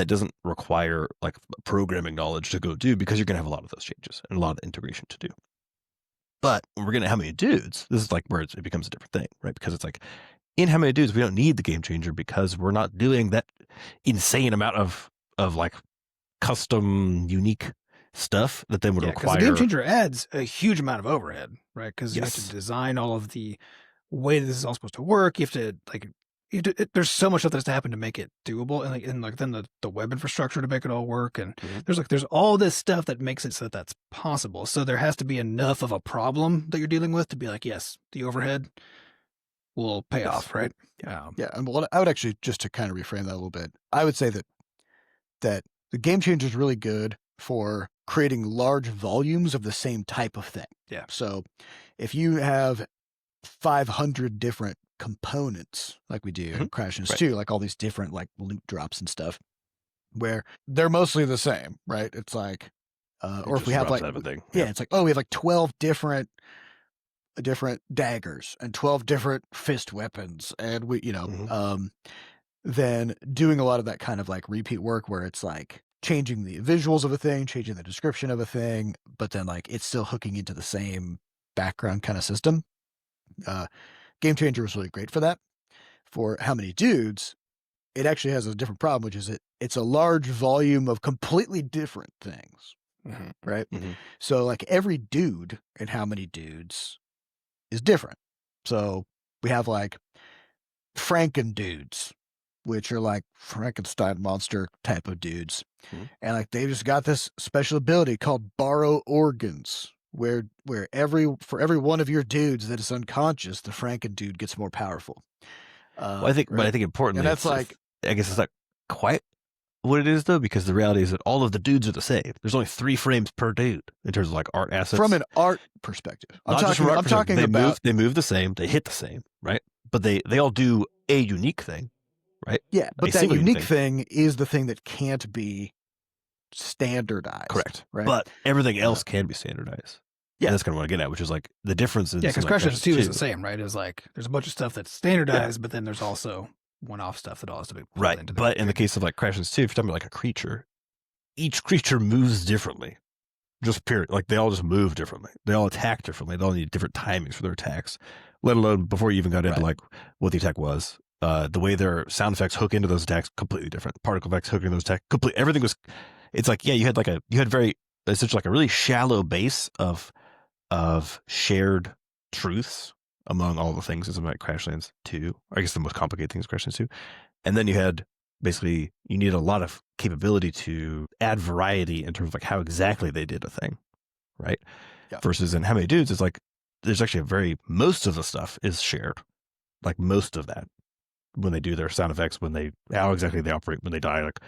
doesn't require like programming knowledge to go do, because you're going to have a lot of those changes and a lot of integration to do. But when we're going to have many dudes, this is like where it becomes a different thing, right? Because it's like in How Many Dudes, we don't need the game changer because we're not doing that insane amount of like custom, unique stuff that then would Yeah, because require. the game changer adds a huge amount of overhead, right? Because you have to Yes. design all of the way this is all supposed to work. You have to there's so much stuff that has to happen to make it doable, and then the web infrastructure to make it all work, and there's all this stuff that makes it so that that's possible. So there has to be enough of a problem that you're dealing with to be like, yes, the overhead will pay off, right? Yeah, and what I would actually, just to kind of reframe that a little bit, I would say that the game changer is really good for creating large volumes of the same type of thing. Yeah. So if you have 500 different components like we do in Crashlands 2, like all these different like loot drops and stuff, where they're mostly the same, right? It's like, or if we have like, it's like, oh, we have like 12 different daggers and 12 different fist weapons, and we, then doing a lot of that kind of like repeat work where it's like changing the visuals of a thing, changing the description of a thing, but then like it's still hooking into the same background kind of system. Game Changer was really great for that. For How Many Dudes, it actually has a different problem, which is it's a large volume of completely different things, right? So like every dude in How Many Dudes is different. So we have like Franken dudes, which are like Frankenstein monster type of dudes. And like they've just got this special ability called borrow organs, where for every one of your dudes that is unconscious, the Franken dude gets more powerful. But I think importantly, and that's like, I guess it's not quite what it is though, because the reality is that all of the dudes are the same. There's only 3 frames per dude in terms of like art assets. From an art perspective, I'm talking they about they move the same, they hit the same, right? But they all do a unique thing, right? Yeah, but that unique thing is the thing that can't be standardized. Correct. Right? But everything else can be standardized. Yeah, and that's kind of what I get at, which is like the difference is. Yeah, because Crashlands 2 is the same, right? It's like there's a bunch of stuff that's standardized, but then there's also one-off stuff that all has to be pulled into But in the case of like Crashlands 2, if you're talking about like a creature, each creature moves differently. Just period. Like they all just move differently. They all attack differently. They all need different timings for their attacks. Let alone before you even got into like what the attack was. The way their sound effects hook into those attacks completely different. Particle effects hook into those attacks completely. Everything was. It's like you had very essentially like a really shallow base of shared truths among all the things in something like Crashlands 2. I guess the most complicated thing is Crashlands 2. And then you had basically you need a lot of capability to add variety in terms of like how exactly they did a thing, right? Yeah. Versus in How Many Dudes, it's like there's actually most of the stuff is shared, like most of that when they do their sound effects, how exactly they operate when they die, like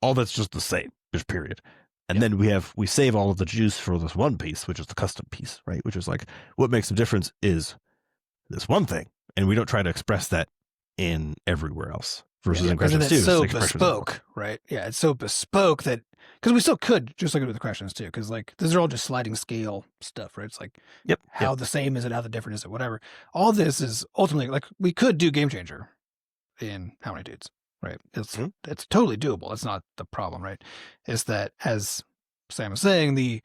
all that's just the same, just period. And then we save all of the juice for this one piece, which is the custom piece, right? Which is like what makes the difference is this one thing, and we don't try to express that in everywhere else. Versus in Crashlands 2, it's so bespoke, right? Yeah, it's so bespoke that because we still could just look at it with Crashlands 2, because like these are all just sliding scale stuff, right? It's like how the same is it, how the different is it, whatever. All this is ultimately like we could do Game Changer in How Many Dudes. Right. It's totally doable. It's not the problem, right? It's that, as Sam was saying,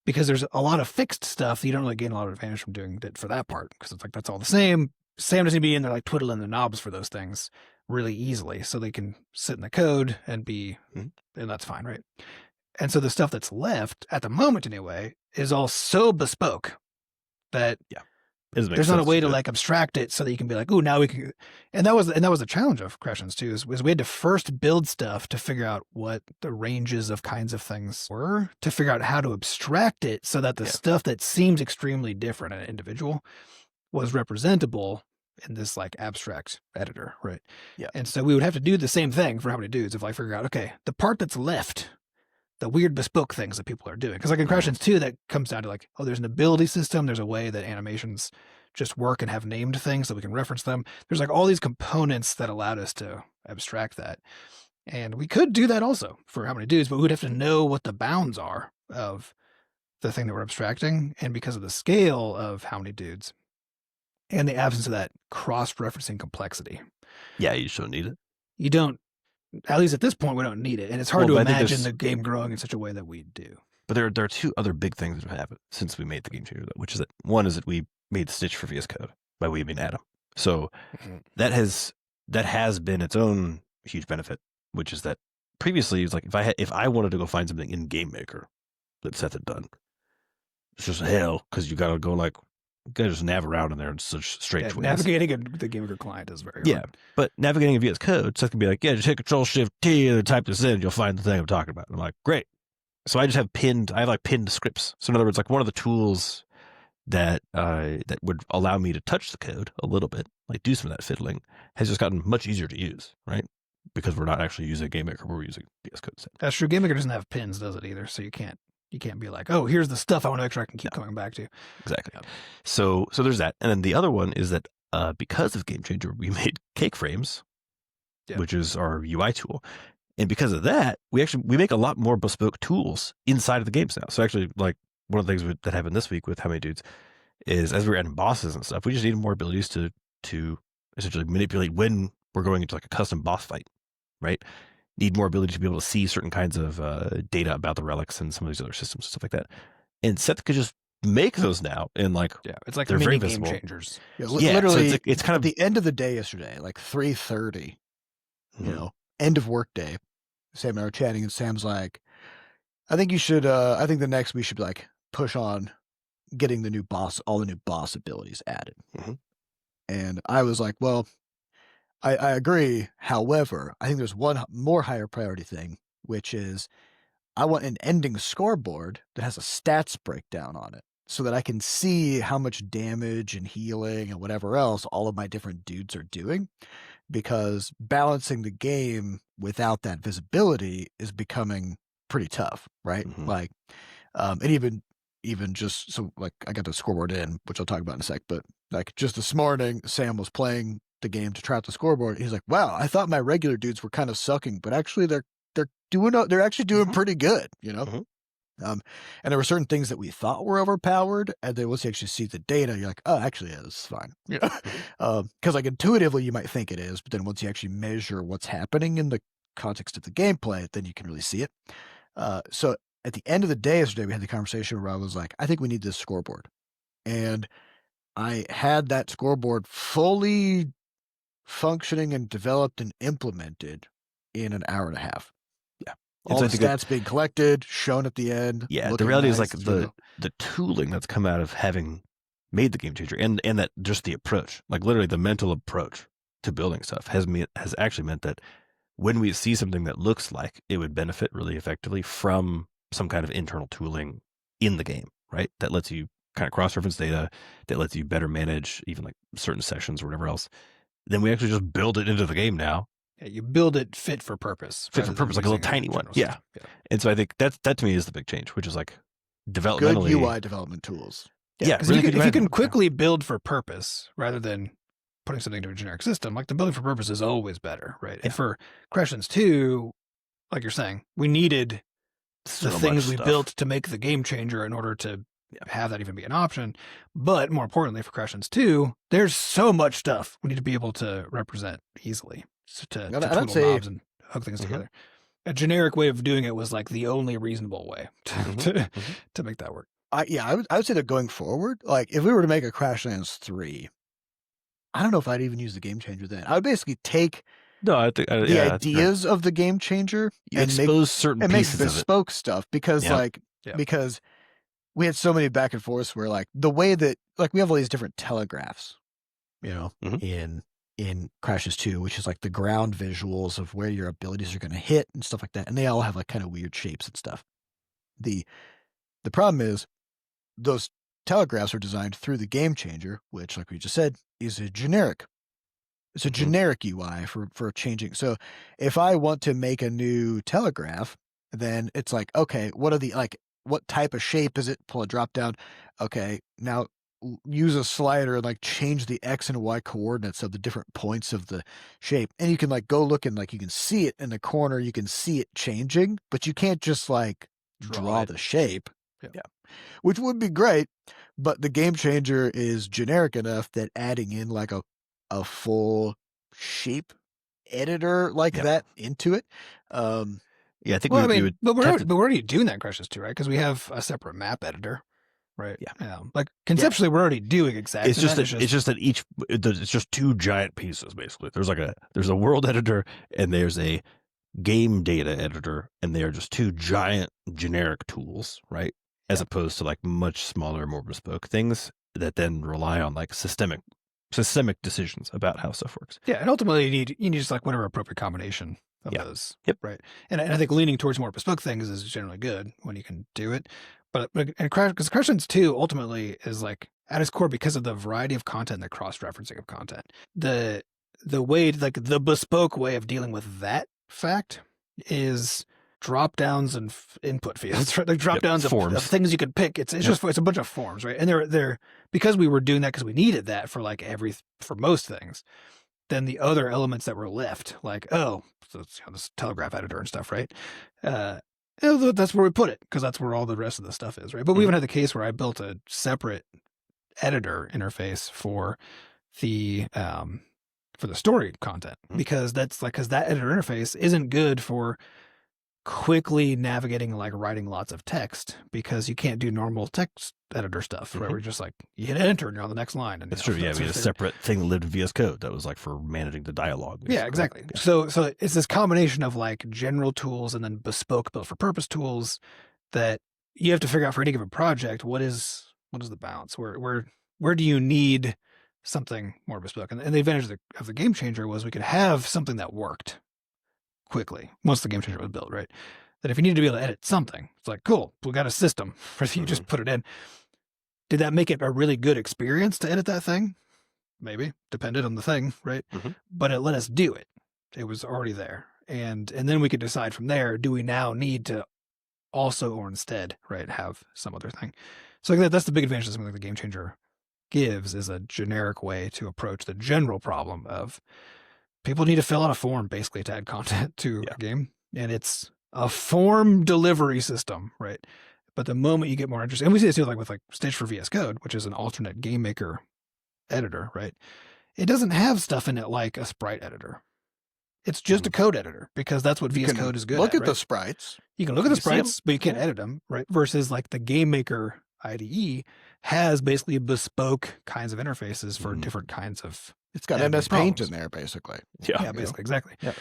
because there's a lot of fixed stuff, you don't really gain a lot of advantage from doing it for that part, because it's like that's all the same. Sam doesn't be in there like twiddling the knobs for those things really easily, so they can sit in the code and and that's fine, right? And so the stuff that's left at the moment, anyway, is all so bespoke that there's not a way to like abstract it so that you can be like, oh, now we can. And that was the challenge of Crashlands 2 is we had to first build stuff to figure out what the ranges of kinds of things were, to figure out how to abstract it so that the stuff that seems extremely different and individual was representable in this like abstract editor, right? Yeah. And so we would have to do the same thing for How Many Dudes if I figure out, okay, the part that's left, the weird bespoke things that people are doing. Because like in Crashlands 2, that comes down to like, oh, there's an ability system. There's a way that animations just work and have named things so we can reference them. There's like all these components that allowed us to abstract that. And we could do that also for How Many Dudes, but we'd have to know what the bounds are of the thing that we're abstracting. And because of the scale of How Many Dudes and the absence of that cross-referencing complexity. Yeah, you just don't need it. You don't. At least at this point, we don't need it. And it's hard to imagine the game growing in such a way that we do. But there are 2 other big things that have happened since we made the Game Changer, which is that one is that we made Stitch for VS Code. By we, I mean Adam. So that has been its own huge benefit, which is that previously it's like if I wanted to go find something in Game Maker that Seth had done, it's just hell because you gotta go you gotta just nav around in there in such strange ways. Navigating the Game Maker client is very hard. But navigating it via code, Seth can be like, just hit Control Shift T and type this in, you'll find the thing I'm talking about. And I'm like, great. So I just have pinned scripts. So in other words, like one of the tools that would allow me to touch the code a little bit, like do some of that fiddling, has just gotten much easier to use, right? Because we're not actually using Game Maker, we're using VS Code instead. That's true. Game Maker doesn't have pins, does it either? So you can't be like, oh, here's the stuff I want to make sure I can keep coming back to. Exactly. Yep. So there's that. And then the other one is that because of Game Changer, we made Cake Frames, which is our UI tool. And because of that, we make a lot more bespoke tools inside of the games now. So actually, like one of the things that happened this week with How Many Dudes is as we were adding bosses and stuff, we just needed more abilities to essentially manipulate when we're going into like a custom boss fight, right? Need more ability to be able to see certain kinds of data about the relics and some of these other systems and stuff like that. And Seth could just make those now and it's like they're mini very game visible. changers. Literally, so it's kind of at the end of the day yesterday, like 3:30, end of work day. Sam and I were chatting, and Sam's like, I think the next we should like push on getting all the new boss abilities added. And I was like, well, I agree. However, I think there's one more higher priority thing, which is I want an ending scoreboard that has a stats breakdown on it so that I can see how much damage and healing and whatever else all of my different dudes are doing. Because balancing the game without that visibility is becoming pretty tough, right? Like, and even just so like I got the scoreboard in, which I'll talk about in a sec, but like just this morning, Sam was playing the game to try out the scoreboard. He's like, wow, I thought my regular dudes were kind of sucking, but actually they're actually doing pretty good, and there were certain things that we thought were overpowered, and then once you actually see the data, you're like, oh, actually, yeah, this is fine. Because like intuitively you might think it is, but then once you actually measure what's happening in the context of the gameplay, then you can really see it. So at the end of the day yesterday, we had the conversation where I was like, I think we need this scoreboard. And I had that scoreboard fully functioning and developed and implemented in an hour and a half. All the stats being collected, shown at the end. Yeah, the reality is like the tooling that's come out of having made the Game Changer and that just the approach, like literally the mental approach to building stuff has actually meant that when we see something that looks like it would benefit really effectively from some kind of internal tooling in the game, right? That lets you kind of cross-reference data, that lets you better manage even like certain sessions or whatever else, then we actually just build it into the game now. Yeah, you build it fit for purpose. Like a little tiny one. Yeah. And so I think that to me is the big change, which is like developmentally. Good UI development tools. Yeah, really if you can quickly build for purpose rather than putting something into a generic system, like the building for purpose is always better, right? And for Crashlands 2, like you're saying, we needed the things we built to make the game changer in order to have that even be an option. But more importantly, for Crashlands 2, there's so much stuff we need to be able to represent easily. So to twiddle knobs and hook things together. A generic way of doing it was like the only reasonable way to make that work. I would say that going forward, like if we were to make a Crashlands 3, I don't know if I'd even use the game changer then. I would basically take the ideas of the game changer and expose certain pieces make bespoke stuff because because we had so many back and forths where like the way that like we have all these different telegraphs, in Crashes 2, which is like the ground visuals of where your abilities are going to hit and stuff like that. And they all have like kind of weird shapes and stuff. The problem is those telegraphs are designed through the game changer, which like we just said is a generic. It's a generic UI for changing. So if I want to make a new telegraph, then it's like, okay, what type of shape is it? Pull a drop down. Okay. Now use a slider and like change the X and Y coordinates of the different points of the shape. And you can like go look and like, you can see it in the corner. You can see it changing, but you can't just like draw the shape. Yeah. Which would be great. But the game changer is generic enough that adding in like a full shape editor like that into it. I think but we're already doing that in Crashes 2, right? Because we have a separate map editor. right? Yeah. Like conceptually, we're already doing exactly. It's just that it's just two giant pieces basically. There's a world editor and there's a game data editor, and they are just two giant generic tools, right? As opposed to like much smaller, more bespoke things that then rely on like systemic decisions about how stuff works. Yeah, and ultimately you need just like whatever appropriate combination of those. Yep. Right. And I think leaning towards more bespoke things is generally good when you can do it. But because Crashlands 2 ultimately is like at its core, because of the variety of content and the cross-referencing of content. The way, like the bespoke way of dealing with that fact is drop downs and input fields, right? Like drop downs of things you could pick. It's just it's a bunch of forms, right? And they're because we were doing that because we needed that for like for most things. Then the other elements that were left, like so it's, this telegraph editor and stuff, right? That's where we put it because that's where all the rest of the stuff is, right? But we even had the case where I built a separate editor interface for the story content because that editor interface isn't good for quickly navigating, like writing lots of text, because you can't do normal text editor stuff, right? We're just like, you hit enter and you're on the next line. And that's true. Yeah, we had a separate thing that lived in VS Code that was like for managing the dialogue. Basically. Yeah, exactly. Yeah. So it's this combination of like general tools and then bespoke built for purpose tools that you have to figure out for any given project. What is the balance? Where do you need something more bespoke? And the advantage of the game changer was we could have something that worked quickly once the game changer was built, right? That if you need to be able to edit something, it's like, cool, we got a system where you just put it in. Did that make it a really good experience to edit that thing? Maybe, depended on the thing, right? But it let us do it. It was already there. And then we could decide from there, do we now need to also or instead, right, have some other thing? So that's the big advantage of something like the game changer gives, is a generic way to approach the general problem of people need to fill out a form basically to add content to a game. And it's a form delivery system, right? But the moment you get more interested, and we see this too, like with like Stitch for VS Code, which is an alternate game maker editor, right? It doesn't have stuff in it like a sprite editor. It's just a code editor because that's what VS Code is good at. Look at right? the sprites. You can look at the sprites, but you can't edit them, right? Versus like the game maker IDE has basically bespoke kinds of interfaces for different kinds of. It's got MS Paint in there, basically. Yeah, basically, exactly. Yeah.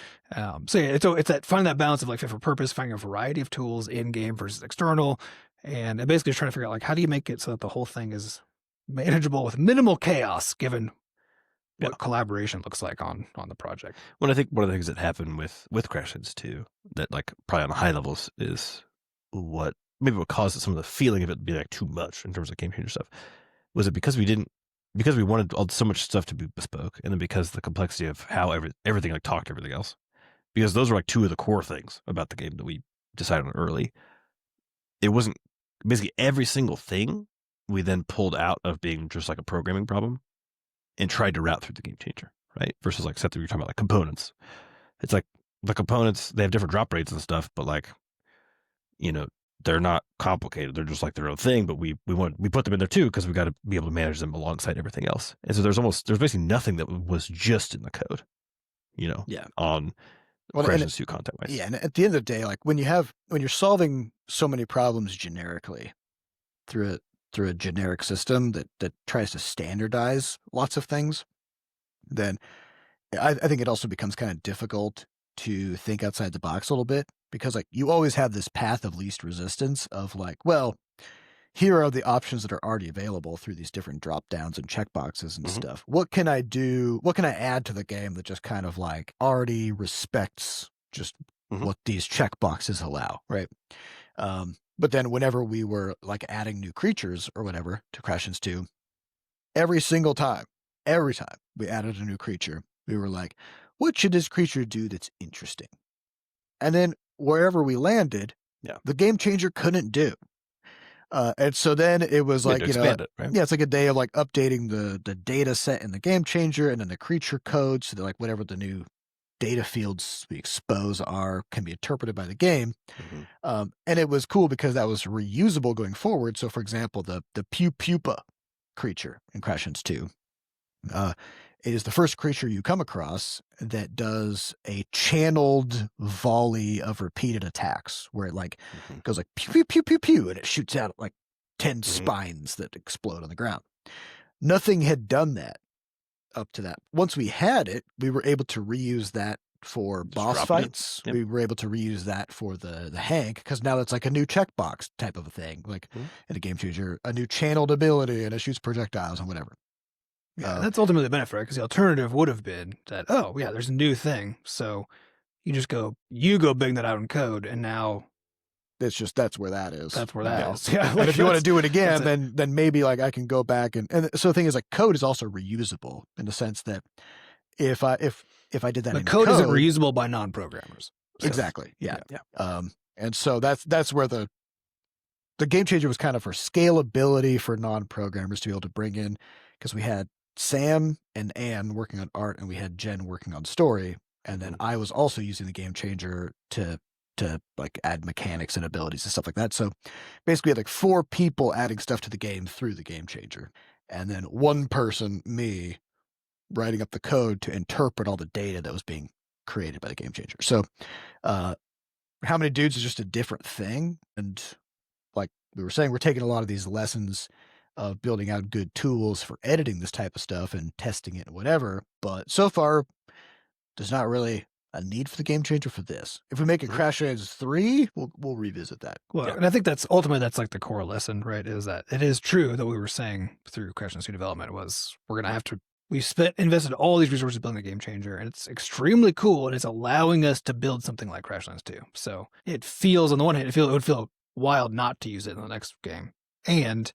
So it's that finding that balance of like fit for purpose, finding a variety of tools in game versus external, and basically just trying to figure out like how do you make it so that the whole thing is manageable with minimal chaos, given what collaboration looks like on the project. Well, I think one of the things that happened with Crashlands too, that like probably on high levels is what caused some of the feeling of it to be like too much in terms of game changer stuff, was it because we wanted so much stuff to be bespoke, and then because the complexity of how everything like talked to everything else, because those were like two of the core things about the game that we decided on early. It wasn't basically every single thing we then pulled out of being just like a programming problem and tried to route through the game changer, right? Versus like Seth, you're talking about like components. It's like the components, they have different drop rates and stuff, but like, they're not complicated. They're just like their own thing, but we put them in there too because we got to be able to manage them alongside everything else. And so there's basically nothing that was just in the code, on Crashlands 2 content wise. Yeah, and at the end of the day, like when you're solving so many problems generically through a generic system that tries to standardize lots of things, then I think it also becomes kind of difficult to think outside the box a little bit, because like you always have this path of least resistance of like, well, here are the options that are already available through these different drop downs and checkboxes and stuff. What can I do? What can I add to the game that just kind of like already respects just what these checkboxes allow, right? But then whenever we were like adding new creatures or whatever to Crashlands 2, every time we added a new creature, we were like, what should this creature do that's interesting? And then wherever we landed, the game changer couldn't do. And so then it was like, expand it, right? It's like a day of like updating the data set in the game changer and then the creature code so that like whatever the new data fields we expose can be interpreted by the game. And it was cool because that was reusable going forward. So for example, the Pew Pupa creature in Crashlands 2, it is the first creature you come across that does a channeled volley of repeated attacks where it like goes like pew, pew, pew, pew, pew, and it shoots out like 10 spines that explode on the ground. Nothing had done that up to that. Once we had it, we were able to reuse that for boss drop it in. fights. Yep. We were able to reuse that for the Hank, because now it's like a new checkbox type of a thing, like in a game changer, a new channeled ability, and it shoots projectiles and whatever. Yeah, that's ultimately the benefit, right? Because the alternative would have been that, oh, yeah, there's a new thing. So you go bang that out in code, and now that's where that is. that's where that now. is. Yeah. And if you want to do it again, it. then maybe like I can go back and so the thing is, like, code is also reusable in the sense that if I did that, The in code isn't reusable by non-programmers. So, exactly. Yeah. yeah. And so that's where the game changer was kind of for scalability for non-programmers to be able to bring in, because we had Sam and Ann working on art and we had Jen working on story. And then I was also using the game changer to like add mechanics and abilities and stuff like that. So basically we had like 4 people adding stuff to the game through the game changer. And then one person, me, writing up the code to interpret all the data that was being created by the game changer. So how many dudes is just a different thing. And like we were saying, we're taking a lot of these lessons of building out good tools for editing this type of stuff and testing it and whatever. But so far, there's not really a need for the game changer for this. If we make a Crashlands 3, we'll revisit that. Well, and I think that's like the core lesson, right? Is that it is true that we were saying through Crashlands 2 development was we're going to have to, we've invested all these resources building the game changer, and it's extremely cool, and it's allowing us to build something like Crashlands 2. So it feels, on the one hand, it would feel wild not to use it in the next game. And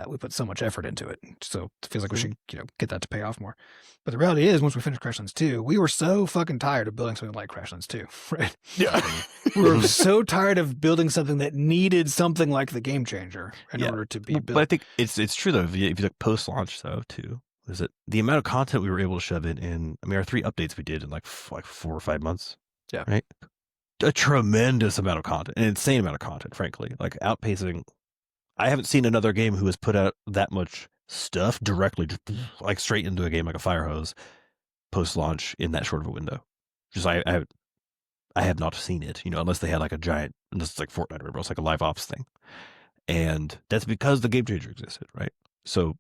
we put so much effort into it. So it feels like we should, get that to pay off more. But the reality is, once we finished Crashlands 2, we were so fucking tired of building something like Crashlands 2, right? Yeah. We were so tired of building something that needed something like the game changer in order to be built. But I think it's true, though. If you look post-launch, though, too, is it the amount of content we were able to shove in, I mean, our 3 updates we did in like 4 or 5 months. Yeah. Right? A tremendous amount of content, an insane amount of content, frankly, like outpacing. I haven't seen another game who has put out that much stuff directly, just like straight into a game like a fire hose post-launch in that short of a window. Just I have not seen it, unless they had like a giant, and this is like Fortnite, remember, it's like a live ops thing, and that's because the game changer existed, right? So,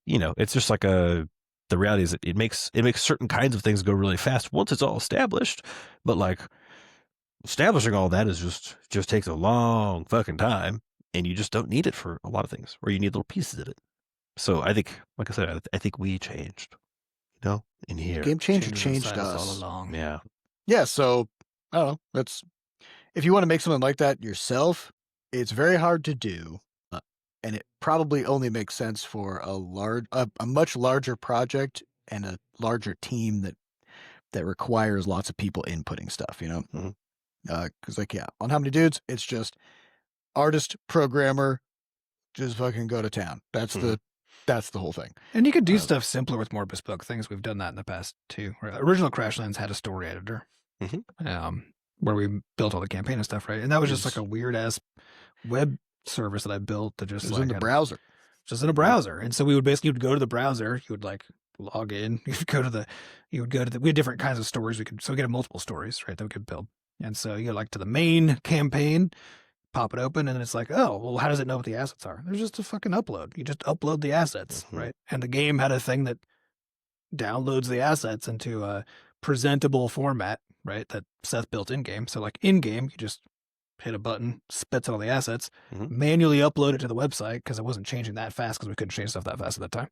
it's just like the reality is that it makes certain kinds of things go really fast once it's all established, but like establishing all that is just takes a long fucking time. And you just don't need it for a lot of things, or you need little pieces of it. So I think, like I said, I think we changed, in here. Game changer changed us all along. Yeah. Yeah. So I don't know. If you want to make something like that yourself, it's very hard to do. And it probably only makes sense for a much larger project and a larger team that requires lots of people inputting stuff, Because on How Many Dudes, it's just artist, programmer, just fucking go to town. That's the whole thing. And you could do stuff simpler with more bespoke things. We've done that in the past too. Original Crashlands had a story editor, where we built all the campaign and stuff, right? And that was just like a weird ass web service that I built that just in the browser. Just in a browser. And so we would basically go to the browser, you would like log in, we had different kinds of stories so we could have multiple stories, right, that we could build. And so you go like to the main campaign, pop it open, and then it's like, oh, well, how does it know what the assets are? There's just a fucking upload. You just upload the assets, right? And the game had a thing that downloads the assets into a presentable format, right, that Seth built in-game. So like in-game, you just hit a button, spits out all the assets, manually upload it to the website because it wasn't changing that fast because we couldn't change stuff that fast at that time.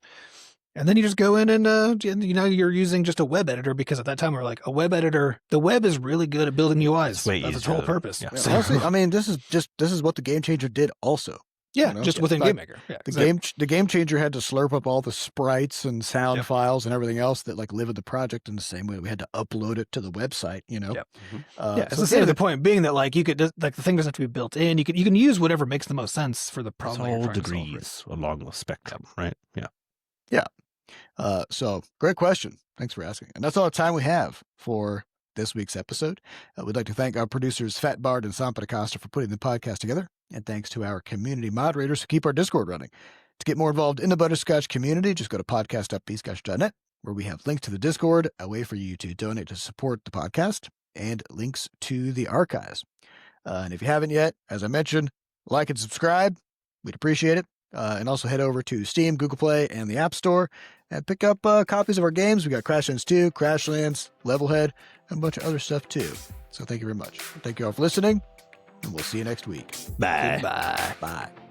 And then you just go in and, you're using just a web editor because at that time we were like, a web editor, the web is really good at building UIs. That's its whole purpose. Yeah. So, honestly, I mean, this is what the game changer did also. Yeah, just within Game Maker. Yeah, the game changer had to slurp up all the sprites and sound files and everything else that like live in the project in the same way we had to upload it to the website, it's the same. The point being that like you could just, like the thing doesn't have to be built in. You can use whatever makes the most sense for the problem. It's all degrees along the spectrum, right? Yeah. Yeah. So great question. Thanks for asking. And that's all the time we have for this week's episode. We'd like to thank our producers, Fat Bard and Sampa Acosta, for putting the podcast together. And thanks to our community moderators who keep our Discord running. To get more involved in the Butterscotch community, just go to podcast.bscotch.net, where we have links to the Discord, a way for you to donate to support the podcast, and links to the archives. And if you haven't yet, as I mentioned, like and subscribe. We'd appreciate it. And also head over to Steam, Google Play, and the App Store and pick up copies of our games. We got Crashlands 2, Crashlands, Levelhead, and a bunch of other stuff too. So thank you very much. Thank you all for listening, and we'll see you next week. Bye. Goodbye. Bye.